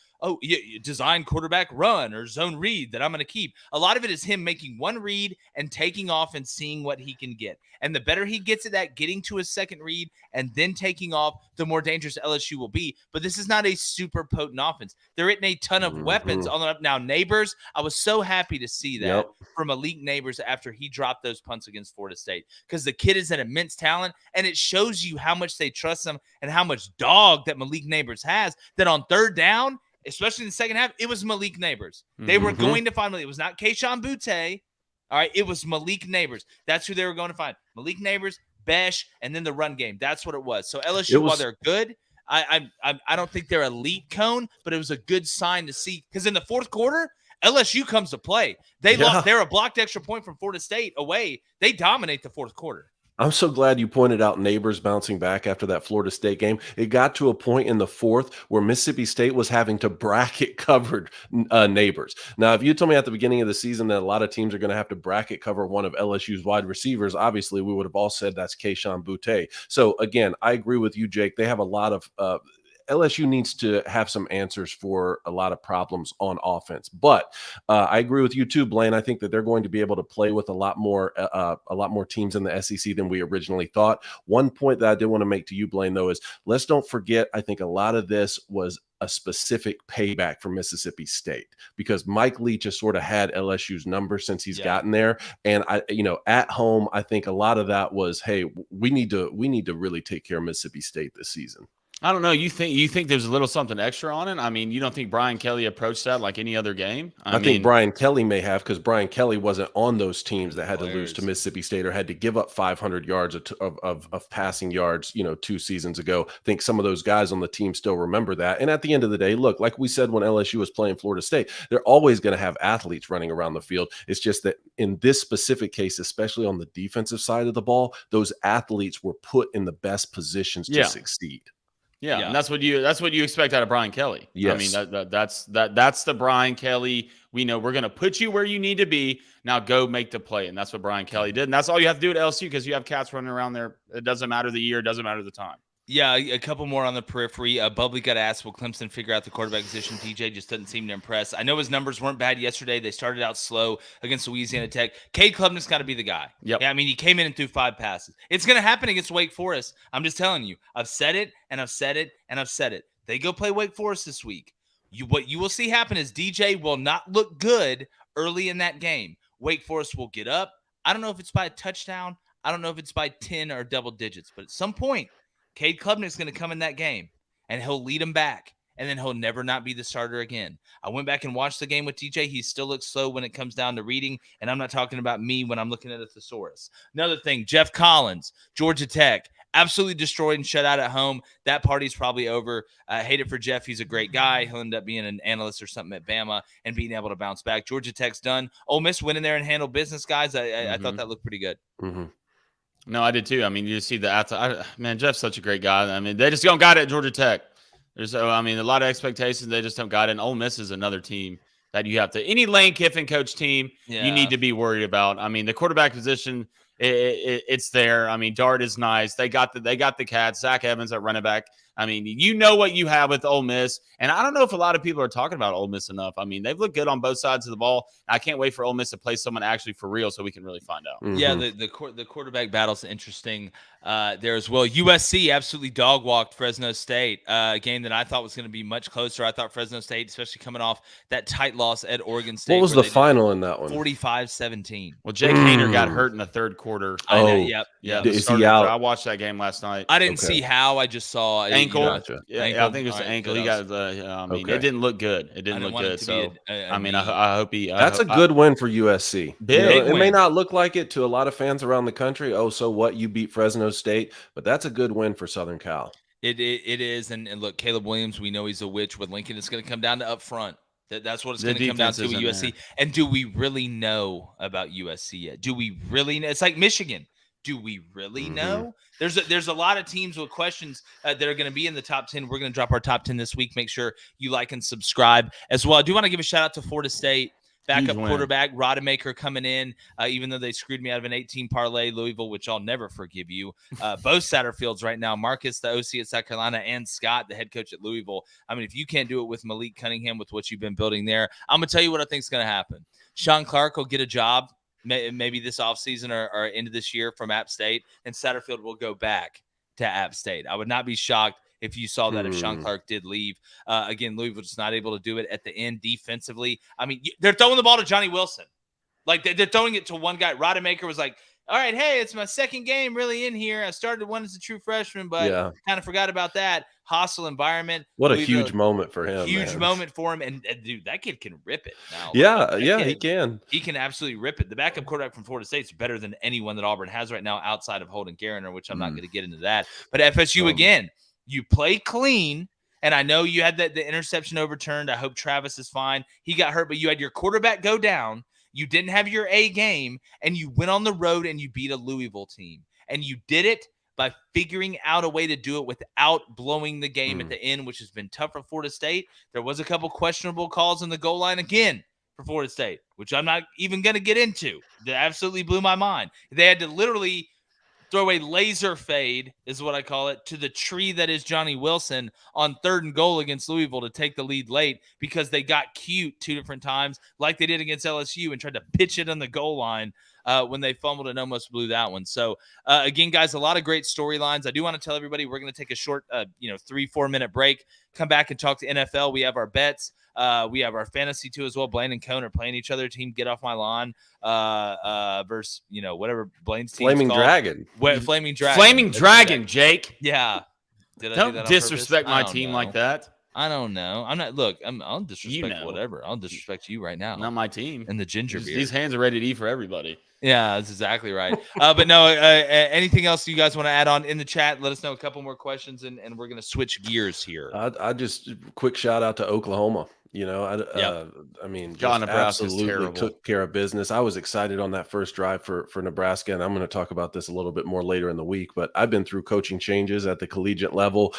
design quarterback run or zone read that I'm going to keep. A lot of it is him making one read and taking off and seeing what he can get. And the better he gets at that, getting to his second read and then taking off, the more dangerous LSU will be. But this is not a super potent offense. There isn't a ton of weapons on the up. Now, Neighbors, I was so happy to see that from Malik Neighbors after he dropped those punts against Florida State, because the kid is an immense talent, and it shows you how much they trust him and how much dog that Malik Neighbors has, that on third down, especially in the second half, it was Malik Neighbors. They were going to find Malik. It was not Keishawn Butte. All right, it was Malik Neighbors. That's who they were going to find. Malik Neighbors, Besh, and then the run game. That's what it was. So LSU, while they're good, I don't think they're elite cone, but it was a good sign to see, because in the fourth quarter, LSU comes to play. They're a blocked extra point from Florida State away. They dominate the fourth quarter. I'm so glad you pointed out Neighbors bouncing back after that Florida State game. It got to a point in the fourth where Mississippi State was having to bracket covered Neighbors. Now, if you told me at the beginning of the season that a lot of teams are going to have to bracket cover one of LSU's wide receivers, obviously we would have all said that's Keishawn Butte. So again, I agree with you, Jake. They have a lot of LSU needs to have some answers for a lot of problems on offense. But I agree with you too, Blaine. I think that they're going to be able to play with a lot more teams in the SEC than we originally thought. One point that I did want to make to you, Blaine, though, is let's don't forget, I think a lot of this was a specific payback for Mississippi State, because Mike Leach has sort of had LSU's number since he's gotten there. And at home, I think a lot of that was, hey, we need to really take care of Mississippi State this season. I don't know. You think there's a little something extra on it? I mean, you don't think Brian Kelly approached that like any other game? I think Brian Kelly may have, because Brian Kelly wasn't on those teams that had to lose to Mississippi State or had to give up 500 yards of passing yards, 2 seasons ago. I think some of those guys on the team still remember that. And at the end of the day, look, like we said when LSU was playing Florida State, they're always going to have athletes running around the field. It's just that in this specific case, especially on the defensive side of the ball, those athletes were put in the best positions to succeed. Yeah, and that's what you expect out of Brian Kelly. Yes. I mean, that's the Brian Kelly. We know we're going to put you where you need to be. Now go make the play, and that's what Brian Kelly did. And that's all you have to do at LSU, because you have cats running around there. It doesn't matter the year, it doesn't matter the time. Yeah, a couple more on the periphery. Bubbly got asked, will Clemson figure out the quarterback position? DJ just doesn't seem to impress. I know his numbers weren't bad yesterday. They started out slow against Louisiana Tech. Cade Klubnik's got to be the guy. Yep. Yeah, I mean, he came in and threw 5 passes. It's going to happen against Wake Forest. I'm just telling you. I've said it, and I've said it, and I've said it. They go play Wake Forest this week. What you will see happen is DJ will not look good early in that game. Wake Forest will get up. I don't know if it's by a touchdown. I don't know if it's by 10 or double digits, but at some point, Cade Klubnik's going to come in that game, and he'll lead them back, and then he'll never not be the starter again. I went back and watched the game with DJ. He still looks slow when it comes down to reading, and I'm not talking about me when I'm looking at a thesaurus. Another thing, Jeff Collins, Georgia Tech, absolutely destroyed and shut out at home. That party's probably over. I hate it for Jeff. He's a great guy. He'll end up being an analyst or something at Bama and being able to bounce back. Georgia Tech's done. Ole Miss went in there and handled business, guys. I thought that looked pretty good. Mm-hmm. No, I did too. I mean, you see man, Jeff's such a great guy. I mean, they just don't got it at Georgia Tech. There's, a lot of expectations. They just don't got it. And Ole Miss is another team that you have to, any Lane Kiffin coach team, you need to be worried about. I mean, the quarterback position, it's there. I mean, Dart is nice. They got the cats, Zach Evans at running back. I mean, you know what you have with Ole Miss. And I don't know if a lot of people are talking about Ole Miss enough. I mean, they've looked good on both sides of the ball. I can't wait for Ole Miss to play someone actually for real so we can really find out. Mm-hmm. Yeah, the quarterback battle's interesting there as well. USC absolutely dog-walked Fresno State, a game that I thought was going to be much closer. I thought Fresno State, especially coming off that tight loss at Oregon State. What was the final in that one? 45-17. Well, Jake Hayner got hurt in the third quarter. I know, yep. Yeah, is he out? I watched that game last night. I didn't see how. I just saw ankle. Gotcha. Yeah, I think it was the ankle. He got the. It didn't look good. It didn't look good. So I hope he. That's a good win for USC. Big. It may not look like it to a lot of fans around the country. Oh, so what? You beat Fresno State, but that's a good win for Southern Cal. It is, and look, Caleb Williams. We know he's a witch. With Lincoln, it's going to come down to up front. That's what it's going to come down to with USC. There. And do we really know about USC yet? Do we really know? It's like Michigan. Do we really know? There's a lot of teams with questions that are going to be in the top 10. We're going to drop our top 10 this week. Make sure you like and subscribe as well. I do want to give a shout out to Florida State. Backup quarterback, Rodemaker coming in, even though they screwed me out of an 18 parlay. Louisville, which I'll never forgive you. Both Satterfields right now, Marcus, the OC at South Carolina, and Scott, the head coach at Louisville. I mean, if you can't do it with Malik Cunningham with what you've been building there, I'm going to tell you what I think is going to happen. Sean Clark will get a job maybe this offseason or into this year from App State, and Satterfield will go back to App State. I would not be shocked if you saw that if Sean Clark did leave. Again, Louisville just not able to do it at the end defensively. I mean, they're throwing the ball to Johnny Wilson. Like, they're throwing it to one guy. Rodemaker was like, all right, hey, it's my second game really in here. I started one as a true freshman, but kind of forgot about that. Hostile environment. What a huge moment for him. Huge moment for him. And, dude, that kid can rip it now. He can. He can absolutely rip it. The backup quarterback from Florida State is better than anyone that Auburn has right now outside of Holden Gariner, which I'm not going to get into that. But FSU, again, you play clean. And I know you had the interception overturned. I hope Travis is fine. He got hurt, but you had your quarterback go down. You didn't have your A game, and you went on the road and you beat a Louisville team. And you did it by figuring out a way to do it without blowing the game at the end, which has been tough for Florida State. There was a couple questionable calls in the goal line again for Florida State, which I'm not even going to get into. That absolutely blew my mind. They had to literally throw a laser fade, is what I call it, to the tree that is Johnny Wilson on 3rd and goal against Louisville to take the lead late because they got cute 2 different times like they did against LSU and tried to pitch it on the goal line when they fumbled and almost blew that one. So, again, guys, a lot of great storylines. I do want to tell everybody we're going to take a short 3-4 minute break, come back and talk to NFL. We have our bets. We have our fantasy too as well. Blaine and Cone are playing each other. Team Get Off My Lawn versus whatever Blaine's team. Flaming Dragon. Flaming Dragon. Flaming Dragon, Jake. Yeah. Don't disrespect my team like that. I don't know. I'm not. Look, I'll disrespect whatever. I'll disrespect you right now. Not my team. And the ginger beer. These hands are ready to eat for everybody. Yeah, that's exactly right. But no, anything else you guys want to add on in the chat? Let us know a couple more questions, and we're going to switch gears here. I just quick shout out to Oklahoma. I mean, Nebraska absolutely took care of business. I was excited on that first drive for Nebraska, and I'm going to talk about this a little bit more later in the week. But I've been through coaching changes at the collegiate level,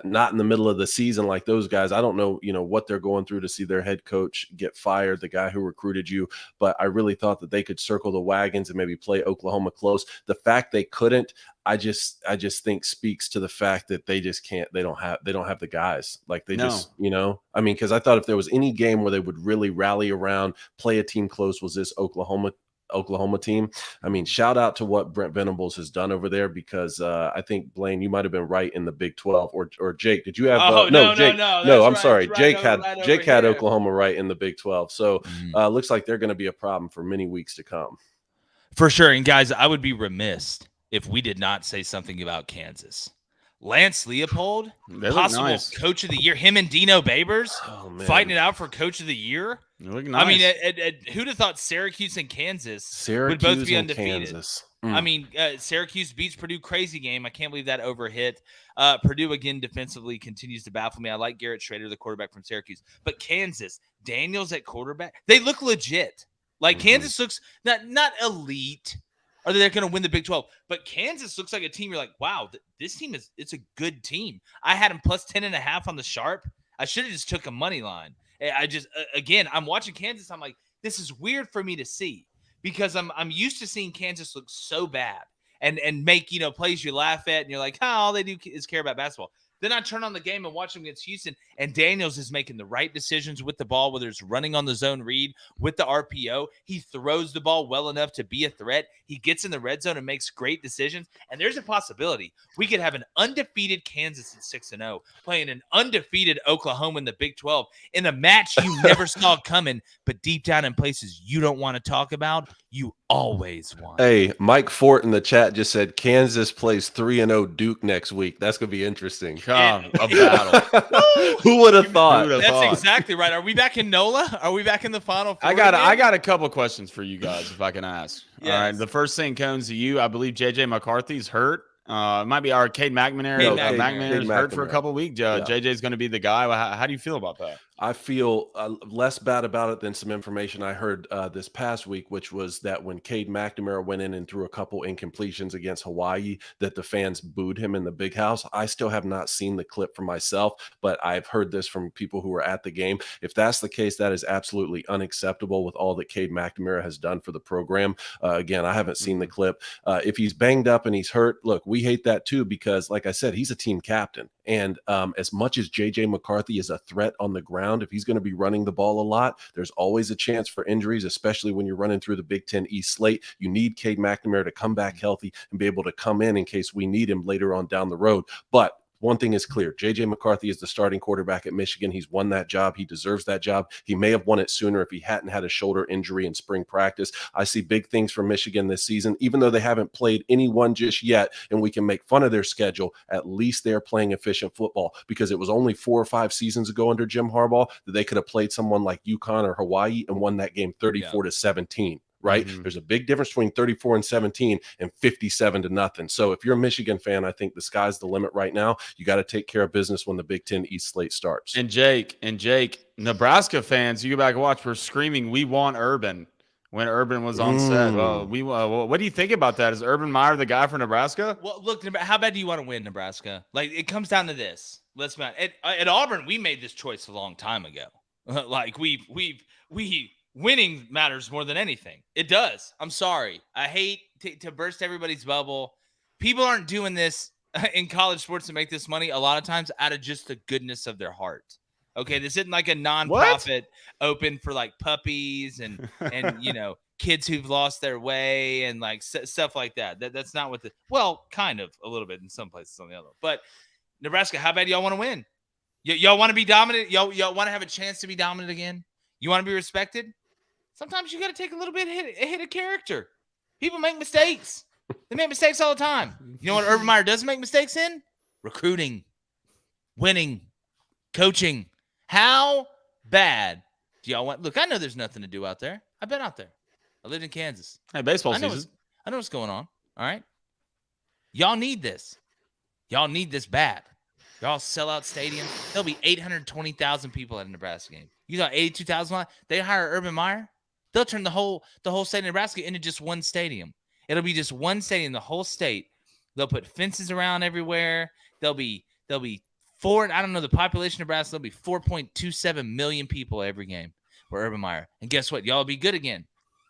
not in the middle of the season like those guys. I don't know, what they're going through to see their head coach get fired, the guy who recruited you. But I really thought that they could circle the wagons and maybe play Oklahoma close. The fact they couldn't, I just think speaks to the fact that they just can't. They don't have the guys. Like they just, I mean, because I thought if there was any game where they would really rally around, play a team close, was this Oklahoma team. I mean, shout out to what Brent Venables has done over there, because I think, Blaine, you might have been right in the Big 12, or Jake, did you have Jake? No, I'm sorry. Jake had Oklahoma right in the Big 12. So looks like they're going to be a problem for many weeks to come. For sure. And guys, I would be remiss if we did not say something about Kansas. Lance Leopold, possible coach of the year. Him and Dino Babers fighting it out for coach of the year. Nice. I mean, who'd have thought Syracuse and Kansas would both be undefeated? I mean, Syracuse beats Purdue, crazy game. I can't believe that overhit. Purdue, again, defensively continues to baffle me. I like Garrett Schrader, the quarterback from Syracuse. But Kansas, Daniels at quarterback, they look legit. Like Kansas looks not elite, or they're going to win the Big 12. But Kansas looks like a team you're like, wow, this team it's a good team. I had them plus 10.5 on the sharp. I should have just took a money line. I just, again, I'm watching Kansas. I'm like, this is weird for me to see, because I'm used to seeing Kansas look so bad and make, plays you laugh at, and you're like, all they do is care about basketball. Then I turn on the game and watch them against Houston, and Daniels is making the right decisions with the ball, whether it's running on the zone read with the RPO. He throws the ball well enough to be a threat. He gets in the red zone and makes great decisions. And there's a possibility we could have an undefeated Kansas at 6-0 playing an undefeated Oklahoma in the Big 12 in a match you never saw coming, but deep down in places you don't want to talk about, you always want. Hey, Mike Fort in the chat just said Kansas plays 3-0 Duke next week. That's going to be interesting. A battle. Who would have thought? That's exactly right. Are we back in NOLA? Are we back in the Final Four? I got a couple questions for you guys, if I can ask. Yes. All right. The first thing comes to you. I believe J.J. McCarthy's hurt. It might be our Cade McNamara. McNamara's hurt for a couple of weeks. JJ's going to be the guy. How do you feel about that? I feel less bad about it than some information I heard this past week, which was that when Cade McNamara went in and threw a couple incompletions against Hawaii, that the fans booed him in the big house. I still have not seen the clip for myself, but I've heard this from people who were at the game. If that's the case, that is absolutely unacceptable with all that Cade McNamara has done for the program. Again, I haven't seen the clip. If he's banged up and he's hurt, look, we hate that too, because like I said, he's a team captain. And as much as J.J. McCarthy is a threat on the ground, if he's going to be running the ball a lot, there's always a chance for injuries, especially when you're running through the Big Ten East slate. You need Cade McNamara to come back healthy and be able to come in case we need him later on down the road. But one thing is clear. J.J. McCarthy is the starting quarterback at Michigan. He's won that job. He deserves that job. He may have won it sooner if he hadn't had a shoulder injury in spring practice. I see big things from Michigan this season, even though they haven't played anyone just yet, and we can make fun of their schedule. At least they're playing efficient football, because it was only 4 or 5 seasons ago under Jim Harbaugh that they could have played someone like UConn or Hawaii and won that game 34-17. Right? There's a big difference between 34-17 and 57-0. So if you're a Michigan fan, I think the sky's the limit right now. You got to take care of business when the Big Ten East slate starts. And Jake, Nebraska fans, you go back and watch, we're screaming, we want Urban when Urban was on set. What do you think about that? Is Urban Meyer the guy for Nebraska? Well, look, how bad do you want to win, Nebraska? Like, it comes down to this. Let's at Auburn, we made this choice a long time ago. Like we winning matters more than anything. It does. I'm sorry. I hate to burst everybody's bubble. People aren't doing this in college sports to make this money a lot of times out of just the goodness of their heart. Okay, this isn't like a nonprofit open for like puppies and kids who've lost their way and like stuff like that. That's not what kind of a little bit in some places on the other. But Nebraska, how bad do y'all want to win? Y'all want to be dominant? Y'all want to have a chance to be dominant again? You want to be respected? Sometimes you got to take a little bit hit of character. People make mistakes. They make mistakes all the time. You know what Urban Meyer doesn't make mistakes in? Recruiting, winning, coaching. How bad do y'all want? Look, I know there's nothing to do out there. I've been out there. I lived in Kansas. Hey, baseball season. I know what's going on. All right. Y'all need this. Y'all need this bad. Y'all sell out stadium. There'll be 820,000 people at a Nebraska game. You got 82,000. They hire Urban Meyer. They'll turn the whole state of Nebraska into just one stadium. It'll be just one stadium, the whole state. They'll put fences around everywhere. There'll be I don't know the population of Nebraska. There'll be 4.27 million people every game for Urban Meyer. And guess what? Y'all will be good again.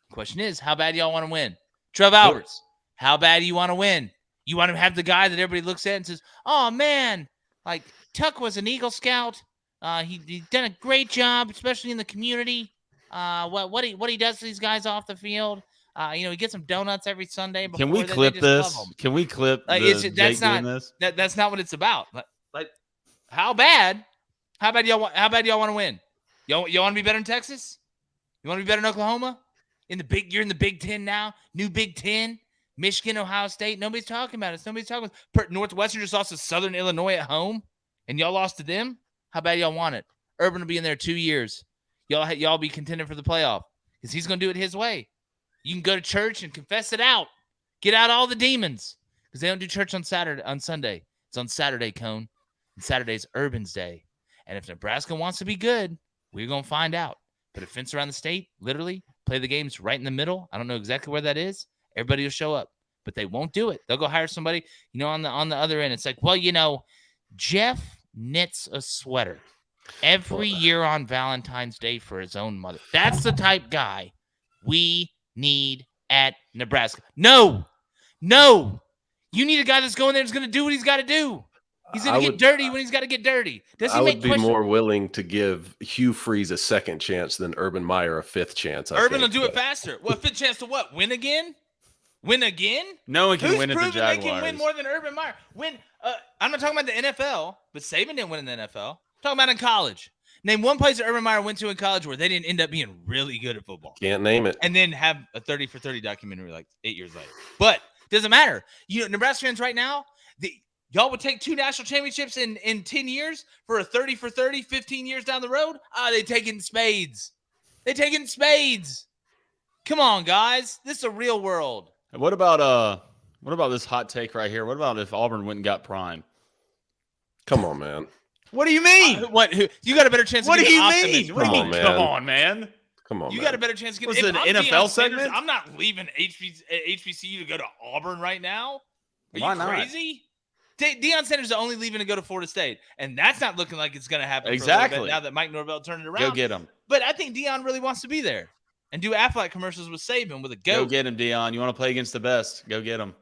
The question is, how bad y'all want to win? Trev Alberts, how bad do you want to win? You want to have the guy that everybody looks at and says, "Oh man, like Tuck was an Eagle Scout. He done a great job, especially in the community. What he does to these guys off the field. He gets them donuts every Sunday. Can we clip this? Can we clip Jake doing this? That's not what it's about. Like, how bad y'all want to win? Y'all want to be better in Texas? You want to be better in Oklahoma? You're in the Big Ten now. New Big Ten. Michigan, Ohio State. Nobody's talking about it. Northwestern just lost to Southern Illinois at home, and y'all lost to them. How bad y'all want it? Urban will be in there 2 years. Y'all be contending for the playoff because he's going to do it his way. You can go to church and confess it out. Get out all the demons because they don't do church on Sunday. It's on Saturday, Cone. And Saturday's Urban's Day. And if Nebraska wants to be good, we're going to find out. Put a fence around the state, literally. Play the games right in the middle. I don't know exactly where that is. Everybody will show up. But they won't do it. They'll go hire somebody, on the other end. It's like, well, Jeff knits a sweater every year on Valentine's Day for his own mother. That's the type guy we need at Nebraska. No. You need a guy that's going there and is going to do what he's got to do. He's going to get dirty when he's got to get dirty. I would be more willing to give Hugh Freeze a second chance than Urban Meyer a fifth chance. Urban will do it faster. Well, fifth chance to what? Win again? No one can win at the Jaguars. They can win more than Urban Meyer. I'm not talking about the NFL, but Saban didn't win in the NFL. I'm talking about in college. Name one place that Urban Meyer went to in college where they didn't end up being really good at football. Can't name it. And then have a 30 for 30 documentary like 8 years later. But doesn't matter. Nebraska fans right now, y'all would take 2 national championships in 10 years for a 30 for 30, 15 years down the road? They take it in spades. Come on, guys. This is a real world. What about this hot take right here? What about if Auburn went and got Prime? Come on, man. What do you mean? You got a better chance. What do you mean? Come on, man. You got a better chance. Was it an NFL segment? I'm not leaving HBCU to go to Auburn right now. Are Why you crazy? Deion Sanders is only leaving to go to Florida State, and that's not looking like it's going to happen. Exactly. For a little bit now that Mike Norvell turned it around. Go get him. But I think Deion really wants to be there and do Aflac commercials with Saban with a goat. Go get him, Deion. You want to play against the best? Go get him.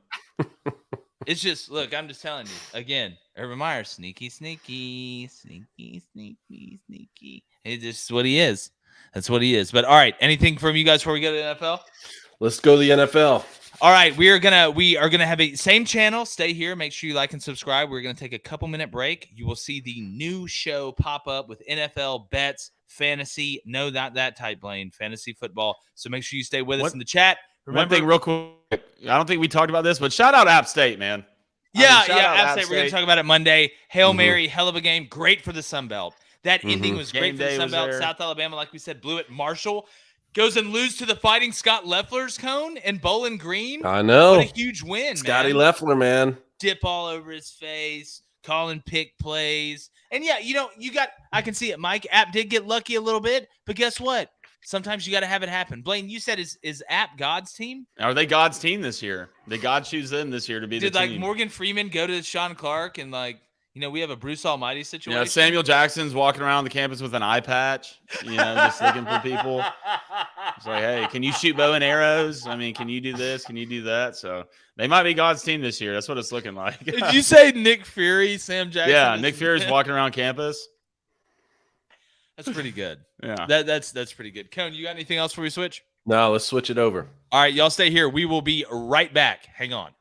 It's just, look, I'm just telling you again. Urban Meyer, sneaky. It's just what he is. That's what he is. But all right, anything from you guys before we go to the NFL? Let's go to the NFL. All right, we are gonna have a same channel. Stay here. Make sure you like and subscribe. We're gonna take a couple-minute break. You will see the new show pop up with NFL bets, fantasy. No, not that type, Blaine. Fantasy football. So make sure you stay with us in the chat. Remember, one thing real quick. I don't think we talked about this, but shout out App State, man. App State. We're gonna talk about it Monday. Hail Mary, hell of a game. Great for the Sun Belt. That ending was great for the Sun Belt. South Alabama, like we said, blew it. Marshall goes and loses to the Fighting Scott Leffler's Cone and Bowling Green. I know. What a huge win, Scotty Leffler, man. Dip all over his face, calling pick plays. And yeah, I can see it. Mike, App did get lucky a little bit, but guess what? Sometimes you got to have it happen. Blaine, you said is App God's team? Are they God's team this year? Did God choose them this year to be the team? Did Morgan Freeman go to Sean Clark and we have a Bruce Almighty situation? Samuel Jackson's walking around the campus with an eye patch, just looking for people. It's like, hey, can you shoot bow and arrows? I mean, can you do this? Can you do that? So they might be God's team this year. That's what it's looking like. Did you say Nick Fury, Sam Jackson? Yeah, Nick Fury's walking around campus. That's pretty good. Yeah. That's pretty good. Cone, you got anything else before we switch? No, let's switch it over. All right, y'all stay here. We will be right back. Hang on.